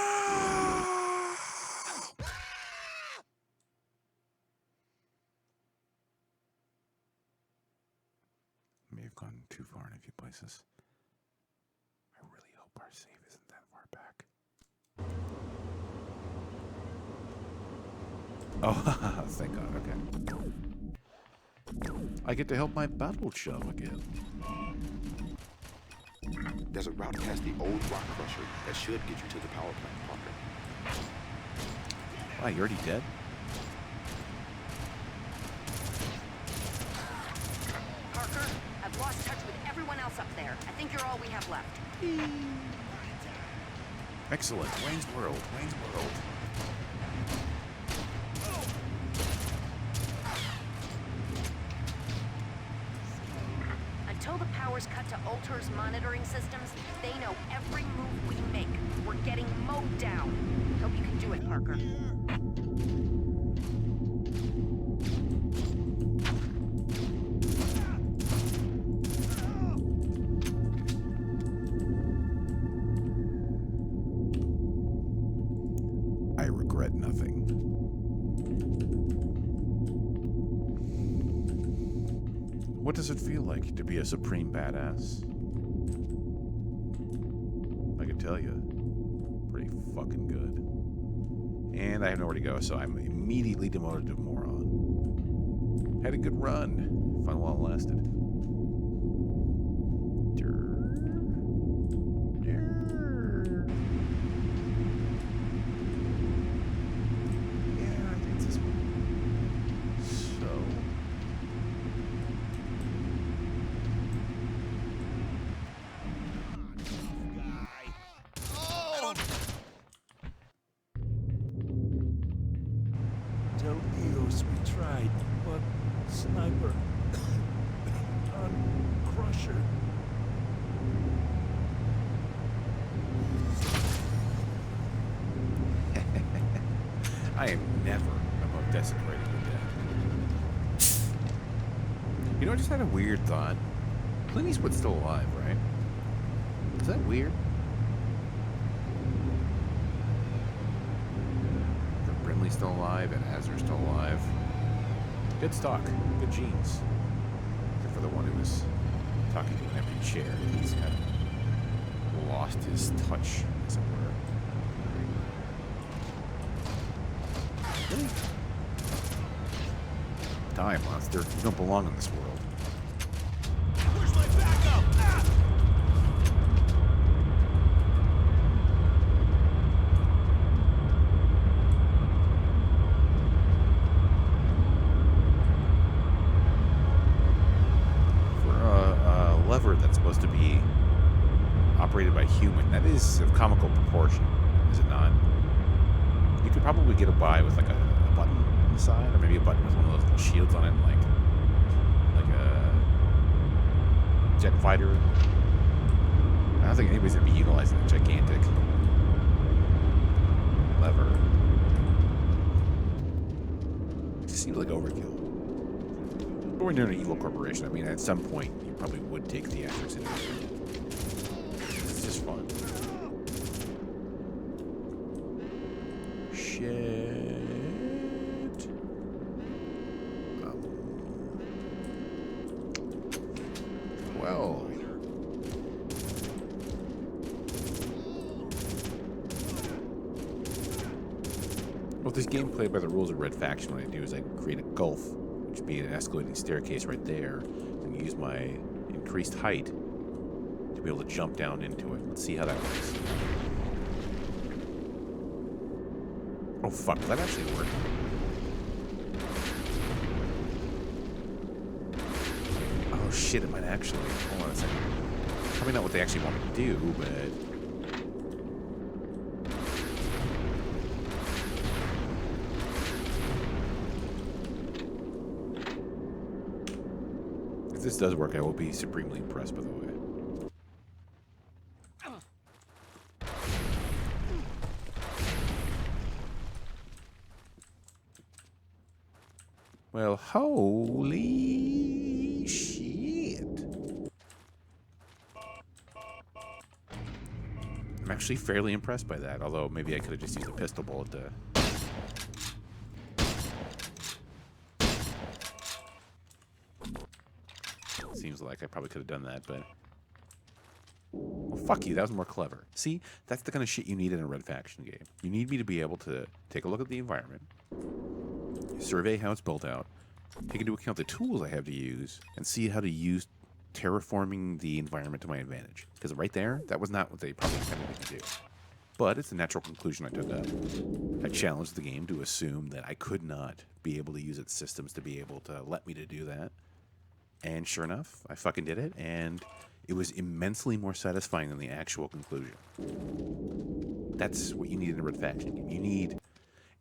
May have gone too far in a few places. I really hope our save isn't that far back. Oh, thank God, okay. I get to help my battle chum again. There's a route past the old rock crusher that should get you to the power plant, Parker. Wow, you already dead? Parker, I've lost touch with everyone else up there. I think you're all we have left. Excellent. Wayne's World. Wayne's World. Until the power's cut to Ultor's monitoring systems, they know every move we make. We're getting mowed down. Hope you can do it, Parker. I regret nothing. What does it feel like to be a supreme badass? I can tell you, pretty fucking good. And I have nowhere to go, so I'm immediately demoted to moron. Had a good run. Fun while it lasted. Yeah, I think it's this one. So... Del Eos, we tried, but Sniper on Crusher. I am never above desecrating the dead. You know, I just had a weird thought. Clint Eastwood's still alive, right? Is that weird? That Brimley's still alive and Azur's still alive. Good stock, good genes. Except for the one who was talking to an empty chair. He's kind of lost his touch, as it were. Really? Die, monster. You don't belong in this world. Where's my backup? Ah! For a lever that's supposed to be operated by human, that is of comical proportion, is it not? You could probably get by with like a button on the side, or maybe a button with one of those little shields on it, like a jet fighter. I don't think anybody's gonna be utilizing a gigantic lever. It just seems like overkill. But when you're an evil corporation, I mean, at some point, you probably would take theatrics into it. It's just fun. Shit. Well. Well, this game played by the rules of Red Faction, what I do is I create a gulf, which would be an escalating staircase right there, and use my increased height to be able to jump down into it. Let's see how that works. Oh fuck, does that actually work? Oh shit, it might actually. Hold on a second. Probably not what they actually want me to do, but... if this does work, I will be supremely impressed, by the way. Well, holy shit. I'm actually fairly impressed by that, although maybe I could have just used a pistol bullet to... Seems like I probably could have done that, but... Well, fuck you, that was more clever. See, that's the kind of shit you need in a Red Faction game. You need me to be able to take a look at the environment, survey how it's built out, take into account the tools I have to use, and see how to use terraforming the environment to my advantage. Because right there, that was not what they probably intended me to do. But it's a natural conclusion I took up. I challenged the game to assume that I could not be able to use its systems to be able to let me to do that. And sure enough, I fucking did it, and it was immensely more satisfying than the actual conclusion. That's what you need in a Red Faction game. You need...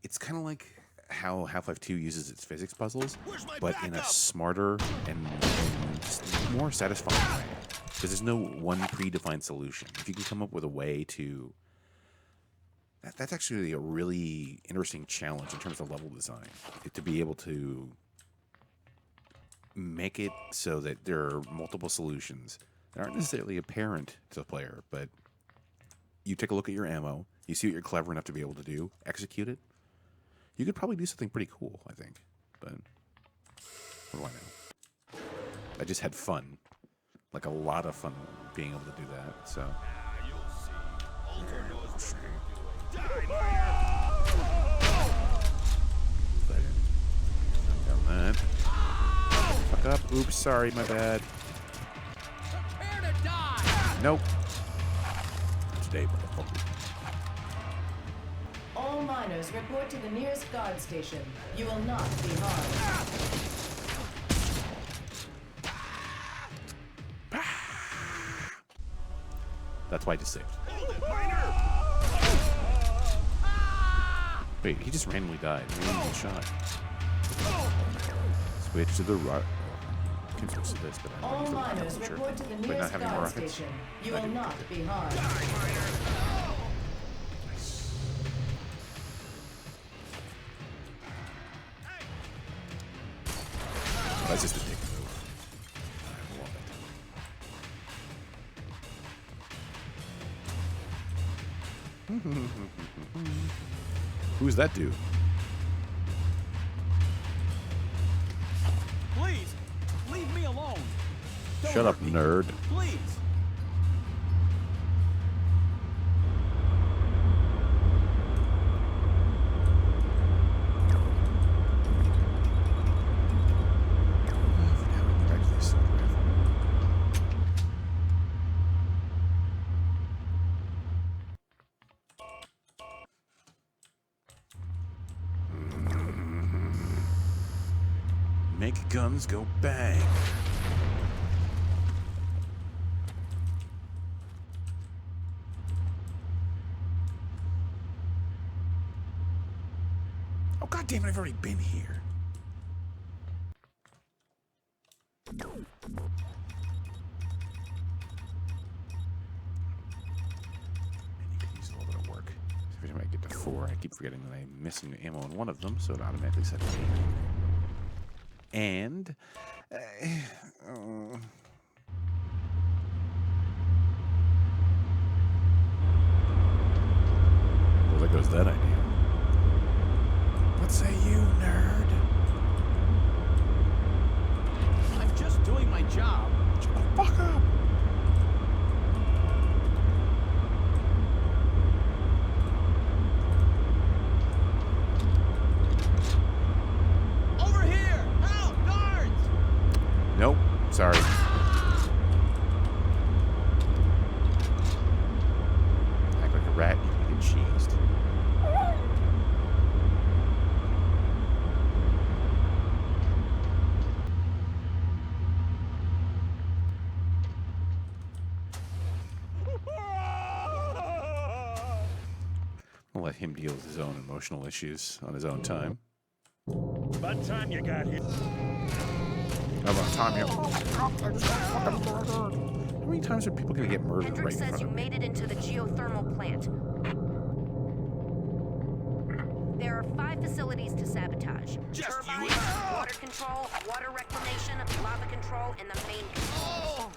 It's kind of like how Half-Life 2 uses its physics puzzles, but in a smarter and just more satisfying way. Because there's no one predefined solution. If you can come up with a way to... That's actually a really interesting challenge in terms of level design. To be able to make it so that there are multiple solutions that aren't necessarily apparent to the player, but you take a look at your ammo, you see what you're clever enough to be able to do, execute it. You could probably do something pretty cool, I think. But what do I know? I just had fun. Like a lot of fun being able to do that, so. Down that. Fuck up. Oops, sorry, my bad. Prepare to die! Nope. Today, motherfucker. All miners report to the nearest guard station. You will not be harmed. That's why I just saved. Wait, he just randomly died. He didn't get shot. Switch to the right. I can switch to this, but I All don't miners know. report to the Wait, not nearest having guard rockets? station. You I will do. not be harmed. That's just a dick move. I love it. Who's that dude? Please, leave me alone. Don't Shut up, hurt me. nerd. Please. Make guns go bang. Oh, God damn it, I've already been here. Use a little bit of work. Every time I get to 4, I keep forgetting that I'm missing ammo in one of them, so it automatically sets me. And Well, there goes that idea. What say you, nerd? I'm just doing my job. Shut the fuck up. Over here! Help! Guards! Nope. Sorry. Act like a rat, you get cheesed. I'll let him deal with his own emotional issues on his own time. About time you got here. How about time you... How many times are people going to get murdered Hendricks right in says front you of me? made it into the geothermal plant. There are 5 facilities to sabotage. Just you Turbines, and- water control, water reclamation, lava control, and the main control.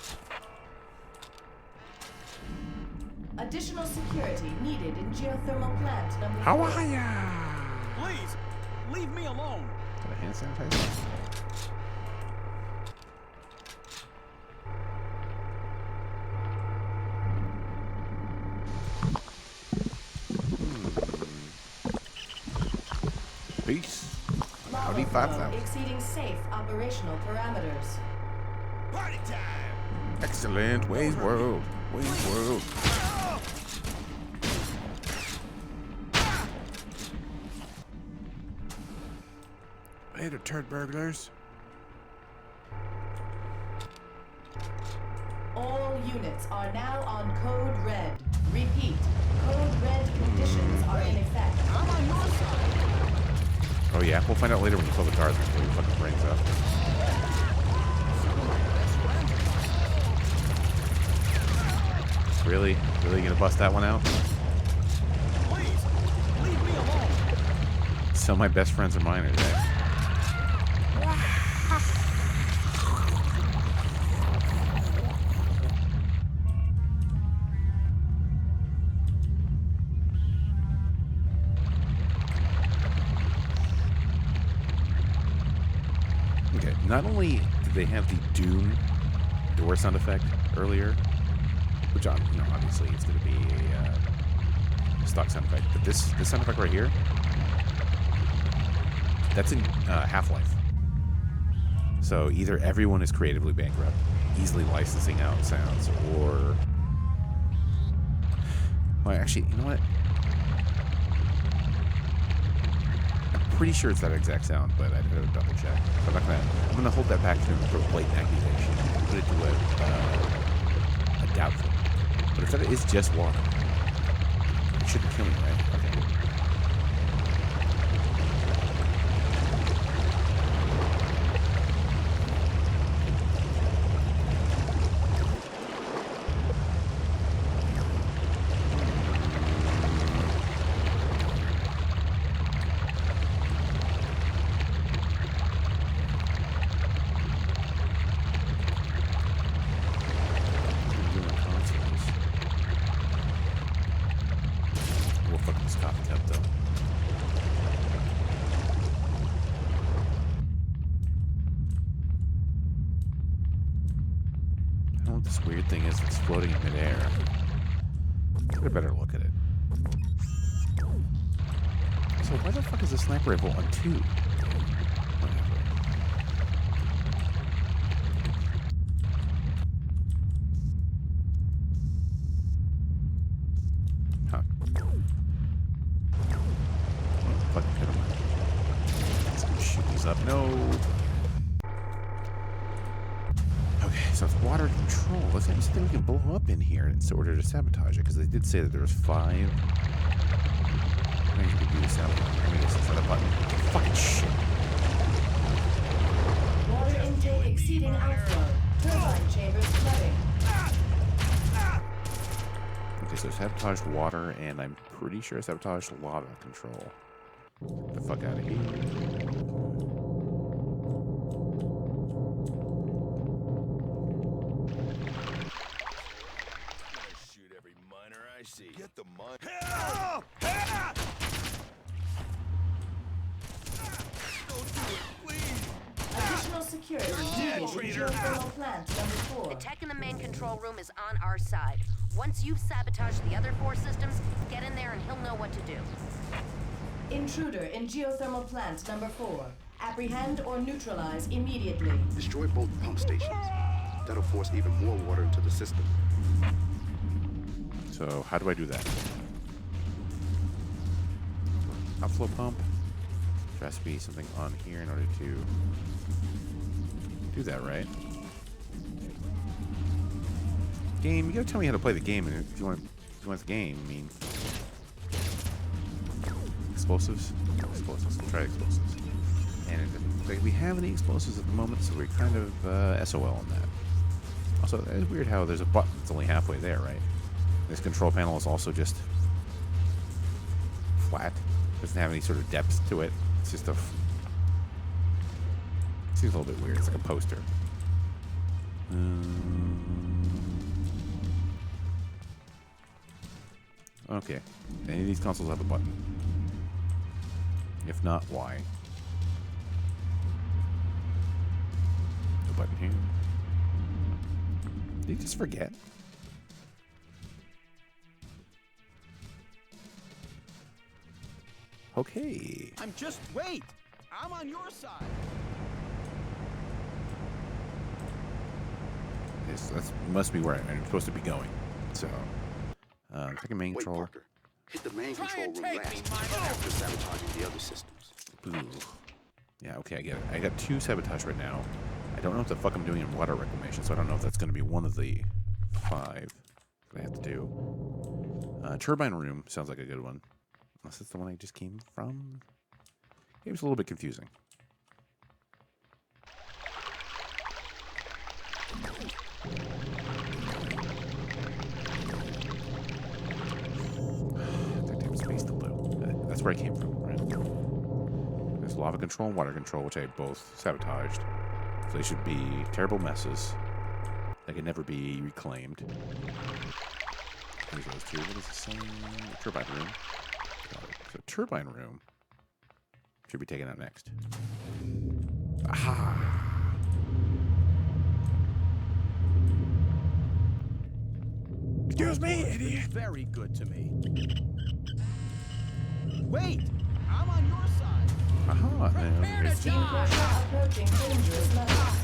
Additional security needed in geothermal plant number 4. How are ya? Please, leave me alone. Is that a hand sanitizer? Peace. Howdy, Lava 5,000. flow exceeding safe operational parameters. Party time! Excellent. Wayne's World. Wayne's World. Hey, the turd burglars. All units are now on code red. Repeat, code red conditions are in effect. I'm on your side. Oh yeah, we'll find out later when you fill the cars before your fucking brains up. Really? Really gonna bust that one out? Please, leave me alone. So my best friends are minors, eh? Okay, not only did they have the Doom door sound effect earlier, which obviously it's going to be a stock sound effect, but this sound effect right here, that's in Half-Life. So either everyone is creatively bankrupt, easily licensing out sounds, or... Well, actually, you know what? I'm pretty sure it's that exact sound, but I'd have to double check. I'm gonna hold that back to a blatant accusation and put it to a doubtful. But if that is just water, it shouldn't kill me, right? Okay. We'll fucking this coffee cup though. I don't know what this weird thing is that's floating in midair. Get a better look at it. So why the fuck is the sniper rifle on 2? Whatever. Huh. Oh, fucking hit him. Let's go shoot these up. No. Okay, so it's water control. Let's see, I just think we can blow them up in here in order to sabotage it, because they did say that there was 5. Maybe you could do this out. I mean, it's another button. Fucking shit. Water intake exceeding outflow. Turbine chambers flooding. Okay, so sabotaged water, and I'm pretty sure I sabotaged lava control. Get the fuck out of here. Additional security needed in geothermal plant number 4. The tech in the main control room is on our side. Once you've sabotaged the other 4 systems, get in there and he'll know what to do. Intruder in geothermal plant number 4. Apprehend or neutralize immediately. Destroy both pump stations. That'll force even more water into the system. So how do I do that? Outflow pump. There has to be something on here in order to do that, right? Game, you gotta tell me how to play the game. And if you want the game, I mean, explosives. We'll try explosives. And it doesn't look like we have any explosives at the moment, so we're kind of SOL on that. Also, it's weird how there's a button that's only halfway there, right? This control panel is also just flat. Doesn't have any sort of depth to it. It's just a... seems a little bit weird. It's like a poster. Okay. Any of these consoles have a button? If not, why? No button here. Did you just forget? Okay. Wait! I'm on your side. This that must be where I'm supposed to be going. So, second main Wait, control. Parker. Hit the main Try control and room take me, last Miner. after sabotaging the other systems. Ooh. Yeah, okay, I get it. I got 2 sabotage right now. I don't know what the fuck I'm doing in water reclamation, so I don't know if that's going to be one of the 5 that I have to do. Turbine room sounds like a good one. Unless it's the one I just came from. Game's a little bit confusing. Goddamn space dildo. That's where I came from, right? There's lava control and water control, which I both sabotaged. So they should be terrible messes. They can never be reclaimed. There's those 2. What is the same? Turbine room. Got it. So turbine room should be taken out next. Aha! Excuse me, idiot! Very good to me. Wait! I'm on your side. Aha! Prepare to Steam die! pressure approaching dangerous levels.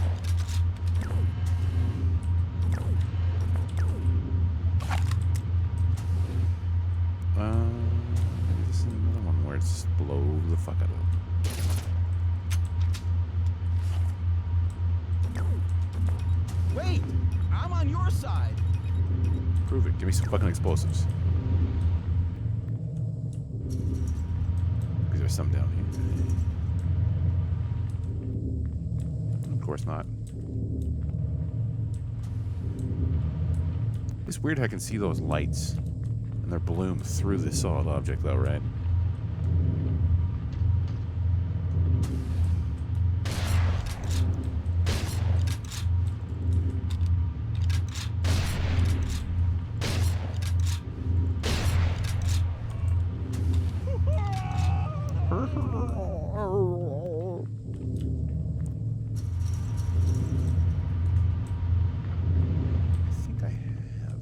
Maybe this is another one where it's blow the fuck out of them. Wait! I'm on your side. Prove it. Give me some fucking explosives. Because there's some down here. Of course not. It's weird how I can see those lights and their bloom through this solid object, though, right? I think I have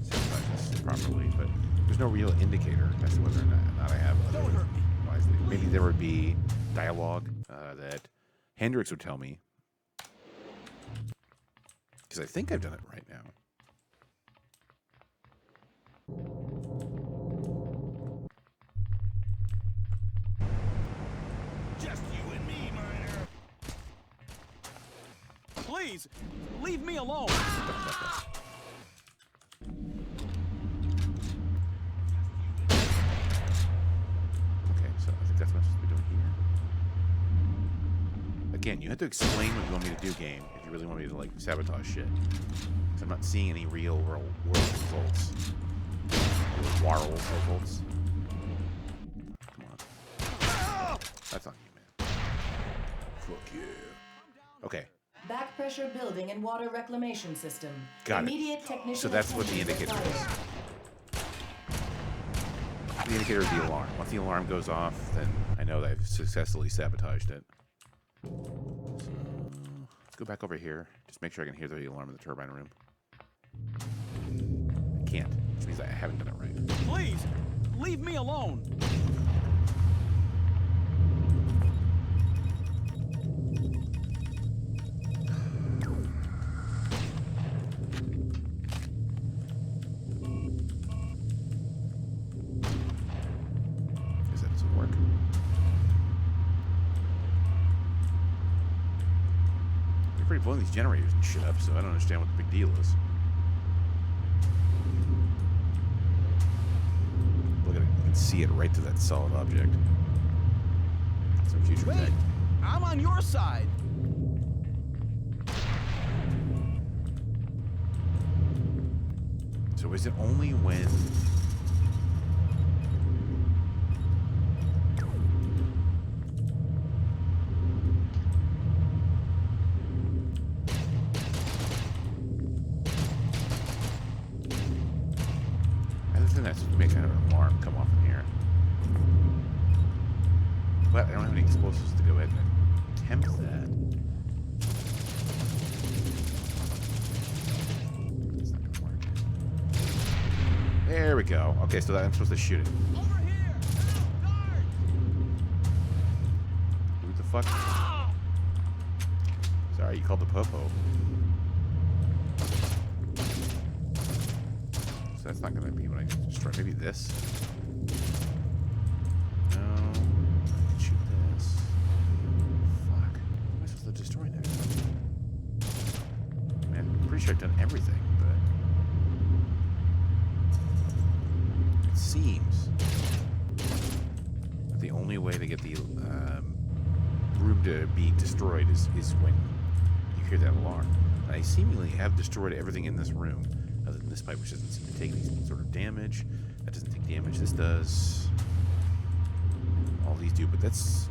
sabotaged this properly, but there's no real indicator as to whether or not I have other wisely. Maybe there would be dialogue that Hendrix would tell me. Because I think I've done it right now. Just you and me, Miner. Please, leave me alone. Okay, so I think that's what I'm supposed to be doing here. Again, you have to explain what you want me to do, game, if you really want me to, like, sabotage shit. Because I'm not seeing any real world results. World results. Come on. That's on you, man. Fuck yeah. Okay. Back pressure building and water reclamation system. Got it. Immediate technician So that's what the attention indicator is. required. the indicator of the alarm. Once the alarm goes off, then I know that I've successfully sabotaged it. So, let's go back over here. Just make sure I can hear the alarm in the turbine room. I can't, which means I haven't done it right. Please, leave me alone. Guess that doesn't work. They're pretty blowing these generators and shit up, so I don't understand what the big deal is. Look at it. You can see it right to that solid object. Some future Wait, tech. I'm on your side. So is it only when... Other than that, just make kind of an alarm come off in here. But I don't have any explosives to go ahead and attempt that. That's not gonna work. There we go. Okay, so I'm supposed to shoot it. Over here. Help, guard. Who the fuck? Sorry, you called the popo. So that's not gonna be what I need to destroy. Maybe this? No. I can shoot this. Fuck. What am I supposed to destroy next? Man, I'm pretty sure I've done everything, but... It seems that the only way to get the room to be destroyed is when you hear that alarm. And I seemingly have destroyed everything in this room, other than this pipe, which doesn't seem to take any sort of damage. That doesn't take damage. This does. All these do, but that's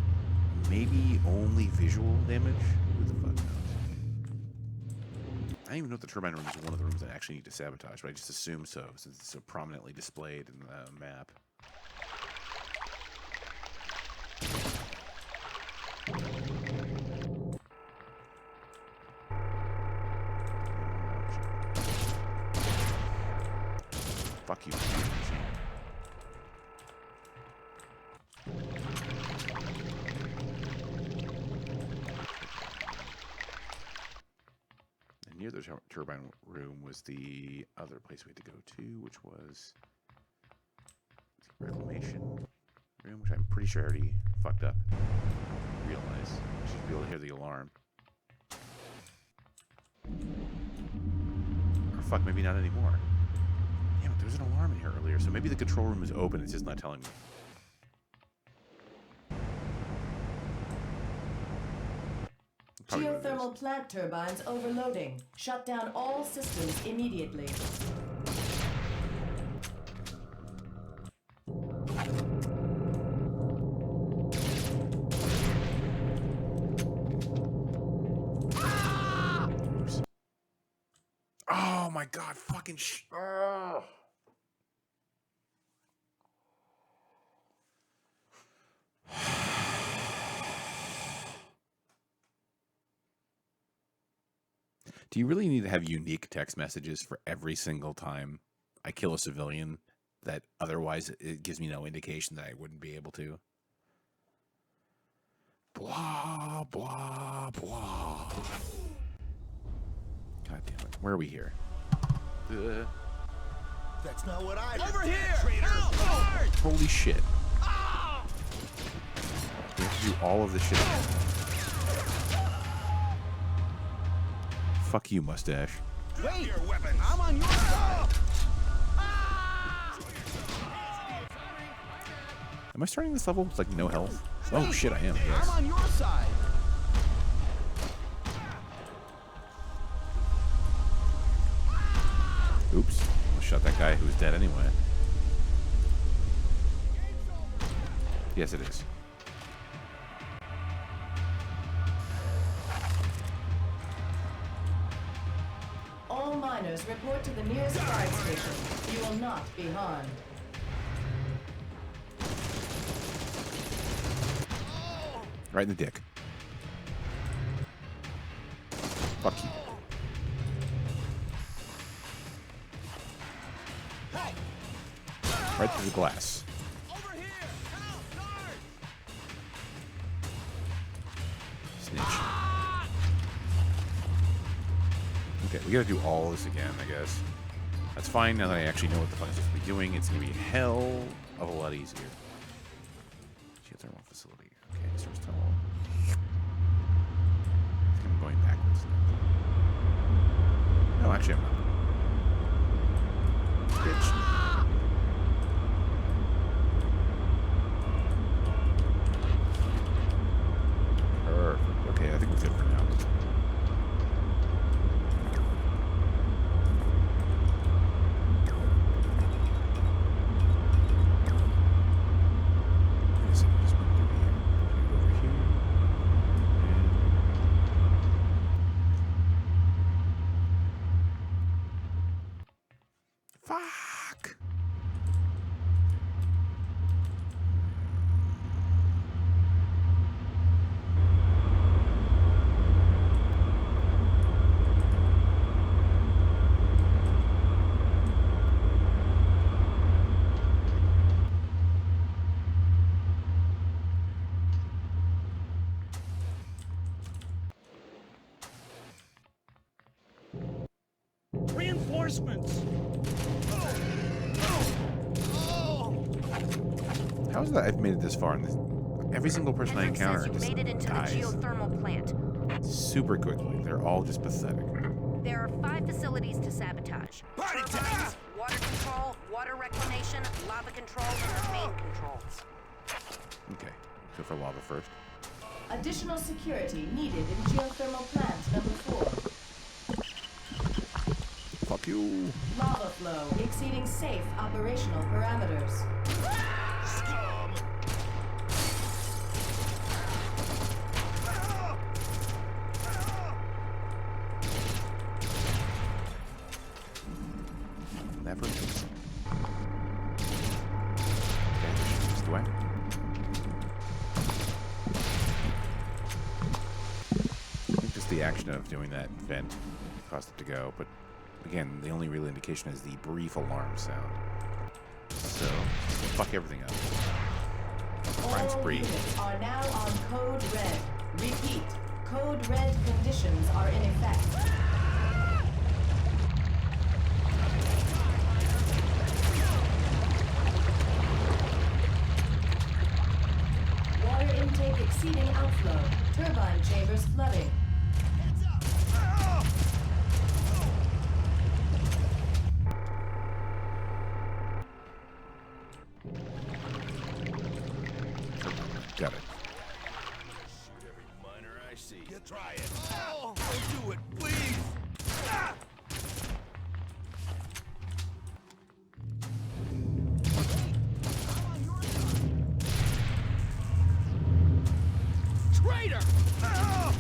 maybe only visual damage. Who the fuck knows? I don't even know if the turbine room is one of the rooms that I actually need to sabotage, but I just assume so, since it's so prominently displayed in the map. Fuck you, machine. And near the turbine room was the other place we had to go to, which was the reclamation room, which I'm pretty sure I already fucked up. Realize I should be able to hear the alarm. Or fuck, maybe not anymore. Damn it, there was an alarm in here earlier, so maybe the control room is open, it's just not telling me. Probably what it is. Geothermal plant turbines overloading. Shut down all systems immediately. Oops. Oh my god, fucking oh. Do you really need to have unique text messages for every single time I kill a civilian that otherwise it gives me no indication that I wouldn't be able to? Blah, blah, blah. God damn it. Where are we here? That's not what I Over did, here. traitor. Help, guard. Holy shit. We have to do all of this shit. Fuck you, mustache. Wait, your weapons. I'm on your side. Am I starting this level with like no health? Oh Wait, shit, I am. I'm Yes. on your side. Oops. I shot that guy who was dead anyway. Yes, it is. All miners report to the nearest guard station. You will not be harmed. Right in the dick. Fuck you. Hey! Right through the glass. Over here! Help! Guards! Snitch. Okay, we gotta do all this again, I guess. That's fine now that I actually know what the fuck I'm supposed to be doing. It's gonna be a hell of a lot easier. Geothermal facility. Okay, source tunnel. I think I'm going backwards now. No, actually I'm not. Bitch. Perfect. Okay, I think we're good for now. Wait a second, just want to do here. Do it over here. And fuck. Reinforcements! How is that I've made it this far? And every single person I Hendricks encounter says you just made it into dies the geothermal plant. super quickly. They're all just pathetic. There are 5 facilities to sabotage. Party Turbines, time! water control, water reclamation, lava control, and the main controls. Okay, go for lava first. Additional security needed in geothermal plant number 4. Fuck you. Lava flow exceeding safe operational parameters. Scum! Never miss. Okay, just away. I think just the action of doing that vent caused it to go, but again, the only real indication is the brief alarm sound. So, fuck everything up. Crime All spree. units are now on code red. Repeat, code red conditions are in effect. Water intake exceeding outflow. Turbine chambers flooding. Heads up! Got it. Shoot every miner I see. You try it. Oh, don't do it, please! Ah! Traitor! Ah!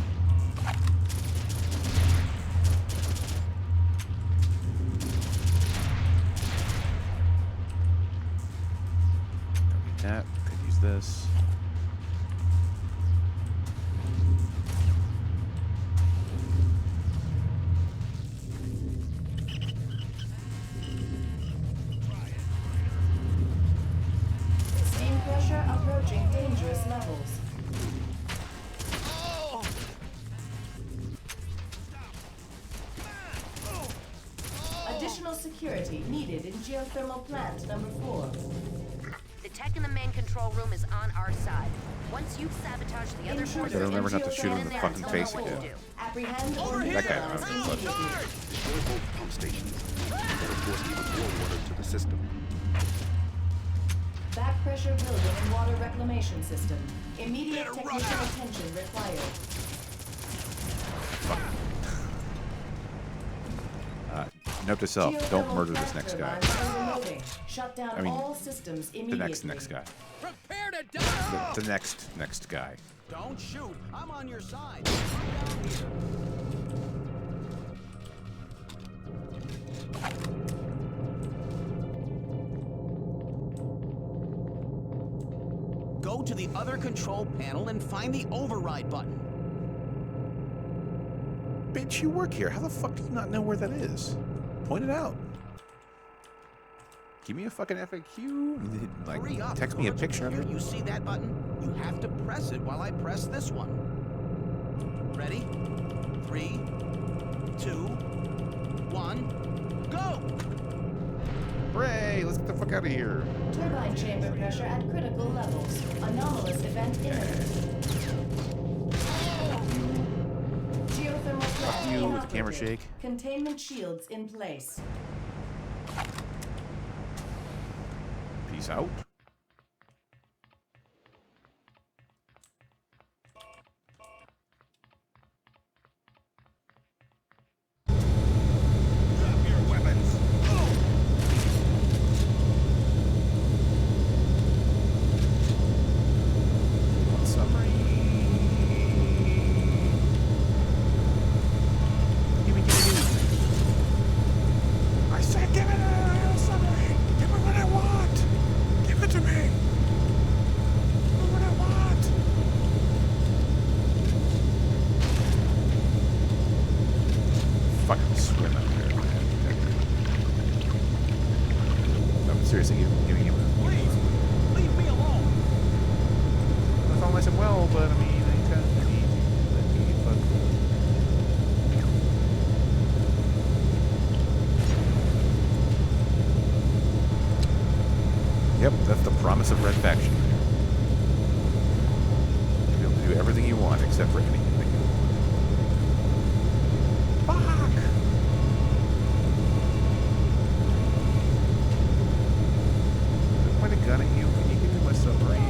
Don't need that. Could use this. Steam pressure approaching dangerous levels. Oh! Additional security needed in geothermal plant number 4. The tech in the main control room is on our side. Once you've sabotaged the other Intruder forces, Better remember not to shoot him in get the there fucking and tell me face what to again. do. Apprehend or Over here! That guy, neutralize I'm immediately. Destroy both pump stations. That of course even more water to the system. Back pressure building and water reclamation system. Immediate Better run technician out. attention required. Note to self, don't Geothermal murder this plant next guy. turbines are reloading. Shut down I mean, all systems The immediately. next guy. Prepare to die! The next guy. Don't shoot. I'm on your side. Come down here. Go go to the other control panel and find the override button. Bitch, you work here. How the fuck do you not know where that is? Point it out. Give me a fucking FAQ. Like, Hurry up. text me a picture of Here, it. you see that button? You have to press it while I press this one. Ready? 3, 2, 1, go! Hooray! Let's get the fuck out of here. Turbine chamber pressure at critical levels. Anomalous event imminent. Geothermal Fuck threat you with the camera inoperative. shake. Containment shields in place. Peace out. Drop your weapons. I said give it a submarine. Give me what I want. Give it to me. Give me what I want. Fucking swim up there, man. No, but seriously, giving him a... Please, leave me alone. That's all nice and well, but I mean, I kind of need to let me fuck. Yep, that's the promise of Red Faction. You'll be able to do everything you want except for anything that you want. Fuck! Point a gun at you. Can you give me my submarine?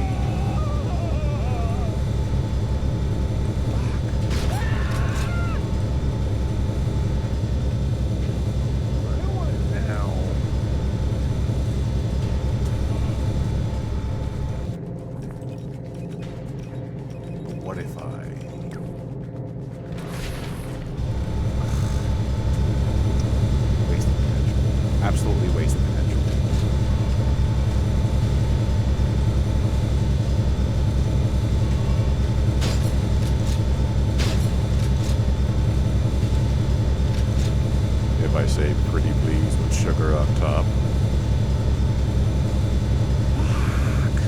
Now. But what if I... Wasted potential. Absolutely wasted potential. If I say pretty please with sugar on top. Fuck.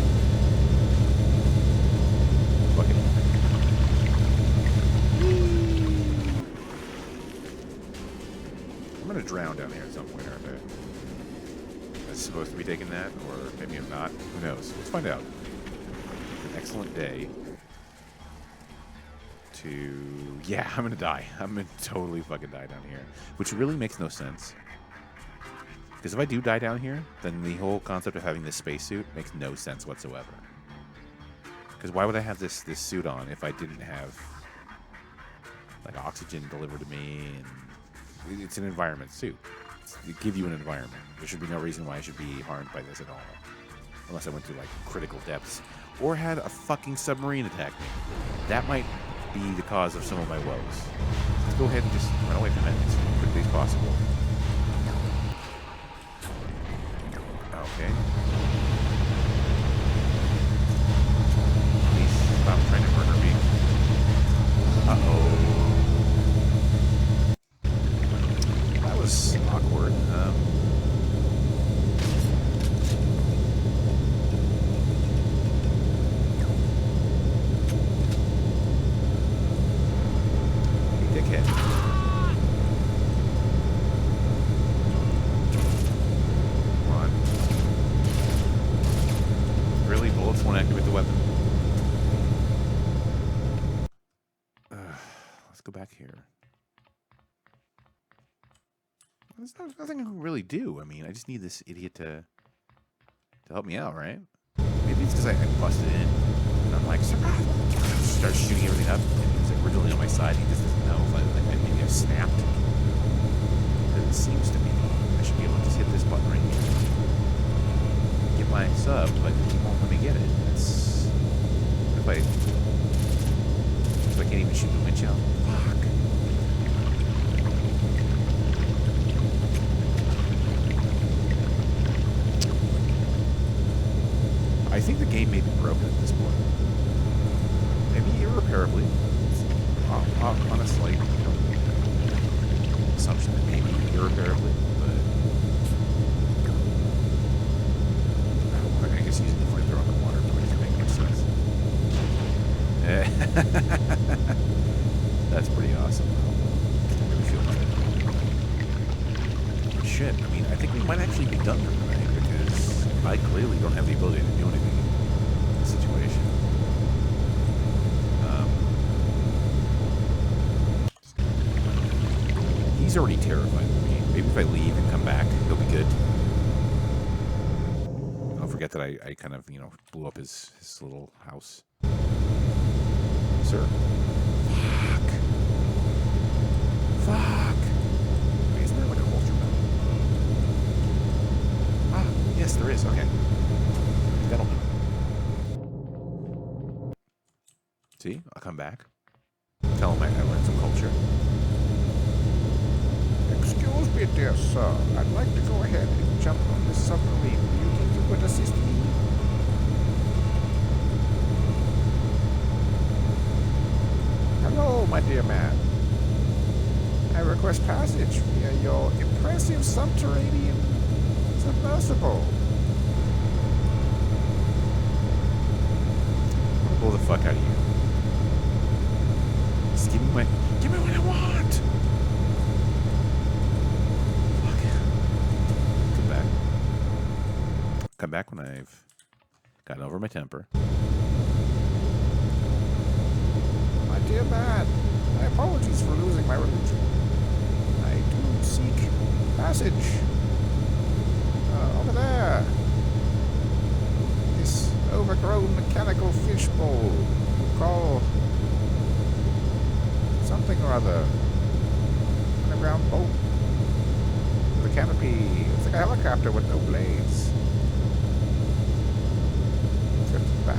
Fuck it. I'm gonna drown down here at some point, aren't I? I'm supposed to be taking that, or maybe I'm not. Who knows? Let's find out. An excellent day. Yeah, I'm gonna die. I'm gonna totally fucking die down here. Which really makes no sense. Because if I do die down here, then the whole concept of having this spacesuit makes no sense whatsoever. Because why would I have this suit on if I didn't have like oxygen delivered to me? And it's an environment suit. It give you an environment. There should be no reason why I should be harmed by this at all. Unless I went through like critical depths. Or had a fucking submarine attack me. That might be the cause of some of my woes. Let's go ahead and just run away from it as quickly as possible. Okay. Please stop trying to murder me. Uh-oh. That was awkward. Dickhead. Come on. Really? Bullets won't activate the weapon. Let's go back here. There's nothing I can really do. I mean, I just need this idiot to help me out, right? Maybe it's because I busted in. And I'm like, surprise! Start shooting everything up. And he's like originally on my side. He just doesn't know if maybe I've snapped. Because it seems to me I should be able to just hit this button right here. Get my sub, but he won't let me get it. It's... What if I can't even shoot the windshield? Fuck. I think the game may be broken at this point. Maybe irreparably. On a slight, assumption that maybe irreparably, but I guess using the flamethrower on the water doesn't make much sense. That's pretty awesome. I really feel good. Shit, I mean, I think we might actually be done for tonight because I clearly don't have the ability to do anything in this situation. He's already terrified of me. Maybe if I leave and come back, he'll be good. Don't forget that I kind of, blew up his little house. Sir? Fuck! Wait, isn't there like a holster belt? Ah, yes, there is. Okay. That'll do. See? I'll come back. Tell him I learned some culture. Excuse me, dear sir. I'd like to go ahead and jump on this submarine. Do you think you would assist me? Hello, my dear man. I request passage via your impressive subterranean submersible. I'm gonna blow the fuck out of you. Just give me what I want! Come back when I've gotten over my temper. My dear man, my apologies for losing my religion. I do seek passage. Over there. This overgrown mechanical fishbowl you call something or other. Underground boat. The canopy. It's like a helicopter with no blades. Back.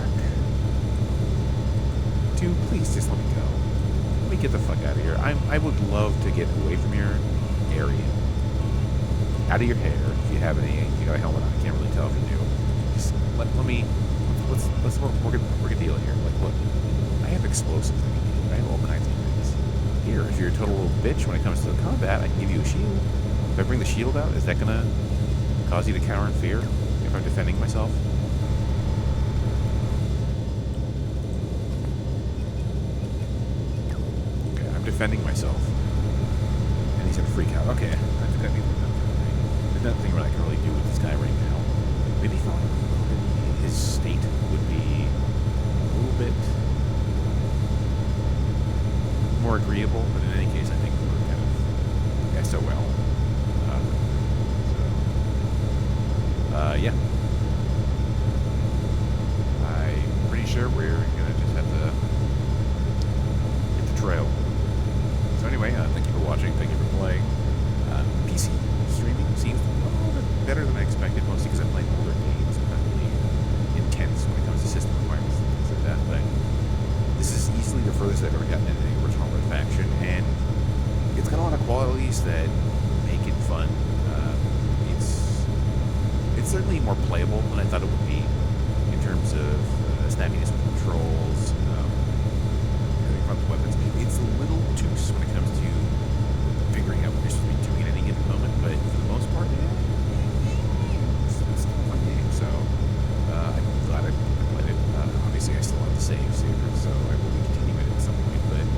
Dude, please just let me go. Let me get the fuck out of here. I would love to get away from your area. Out of your hair, if you have any. You got a helmet on. I can't really tell if you do. Just let's work a deal here. Like, look, I have explosives. I have all kinds of things. Here, if you're a total little bitch when it comes to the combat, I can give you a shield. If I bring the shield out, is that gonna cause you to cower in fear if I'm defending myself? Defending myself, and he's gonna freak out. Okay, I think that means we're done for the night. There's nothing I can really do with this guy right now. Maybe thought his state would be a little bit more agreeable, but in any case, I think we're kind of SOL. Yeah. I'm pretty sure we're gonna just have to hit the trail. So anyway, thank you for watching, thank you for playing. PC streaming seems a little bit better than I expected, mostly because I'm playing older games and not really intense when it comes to system requirements and things like that, but this is easily the furthest I've ever gotten into the original Red Faction, and it's got a lot of qualities that make it fun. It's certainly more playable than I thought it would be in terms of snappiness with controls, having fun with weapons. It's a little obtuse when it comes to figuring out what you're supposed to be doing at any given moment, but for the most part, it's still a fun game. So I'm glad I played it. Obviously, I still have the save saver, so I will be continuing it at some point. But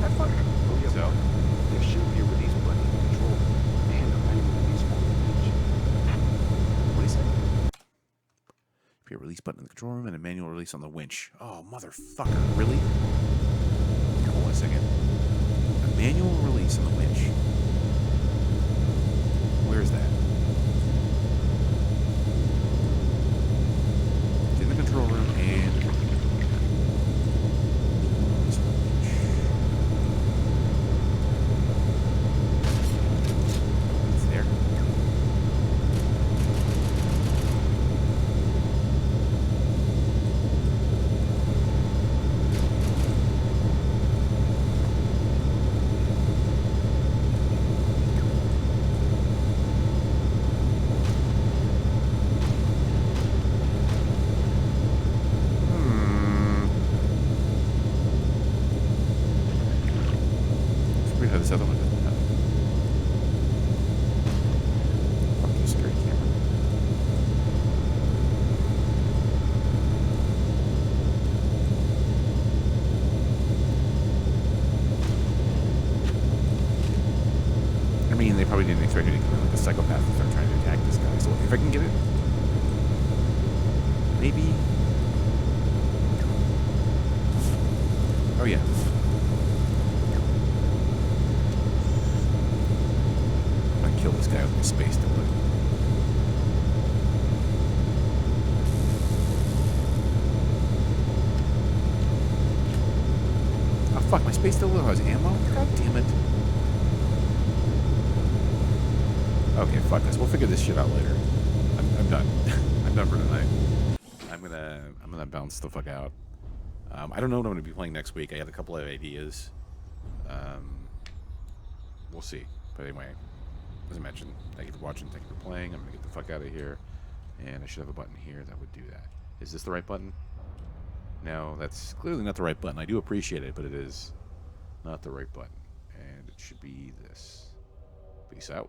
have fun. So There should be a release button in the control and a manual release on the winch. what do you say? Be a release button in the control room and a manual release on the winch. Oh, motherfucker! Really? Hold on a second. A manual release on the winch. Where is that? It's in the control room and it's there. mean, they probably didn't expect me to come in like a psychopath and start trying to attack this guy. So if I can get it, maybe. Oh yeah. I can kill this guy with my space dildo. Oh fuck, my space dildo has ammo? God damn it. Okay, fuck this. We'll figure this shit out later. I'm done. I'm done for tonight. I'm gonna bounce the fuck out. I don't know what I'm gonna be playing next week. I had a couple of ideas. We'll see. But anyway, as I mentioned, thank you for watching. Thank you for playing. I'm gonna get the fuck out of here, and I should have a button here that would do that. Is this the right button? No, that's clearly not the right button. I do appreciate it, but it is not the right button, and it should be this. Peace out.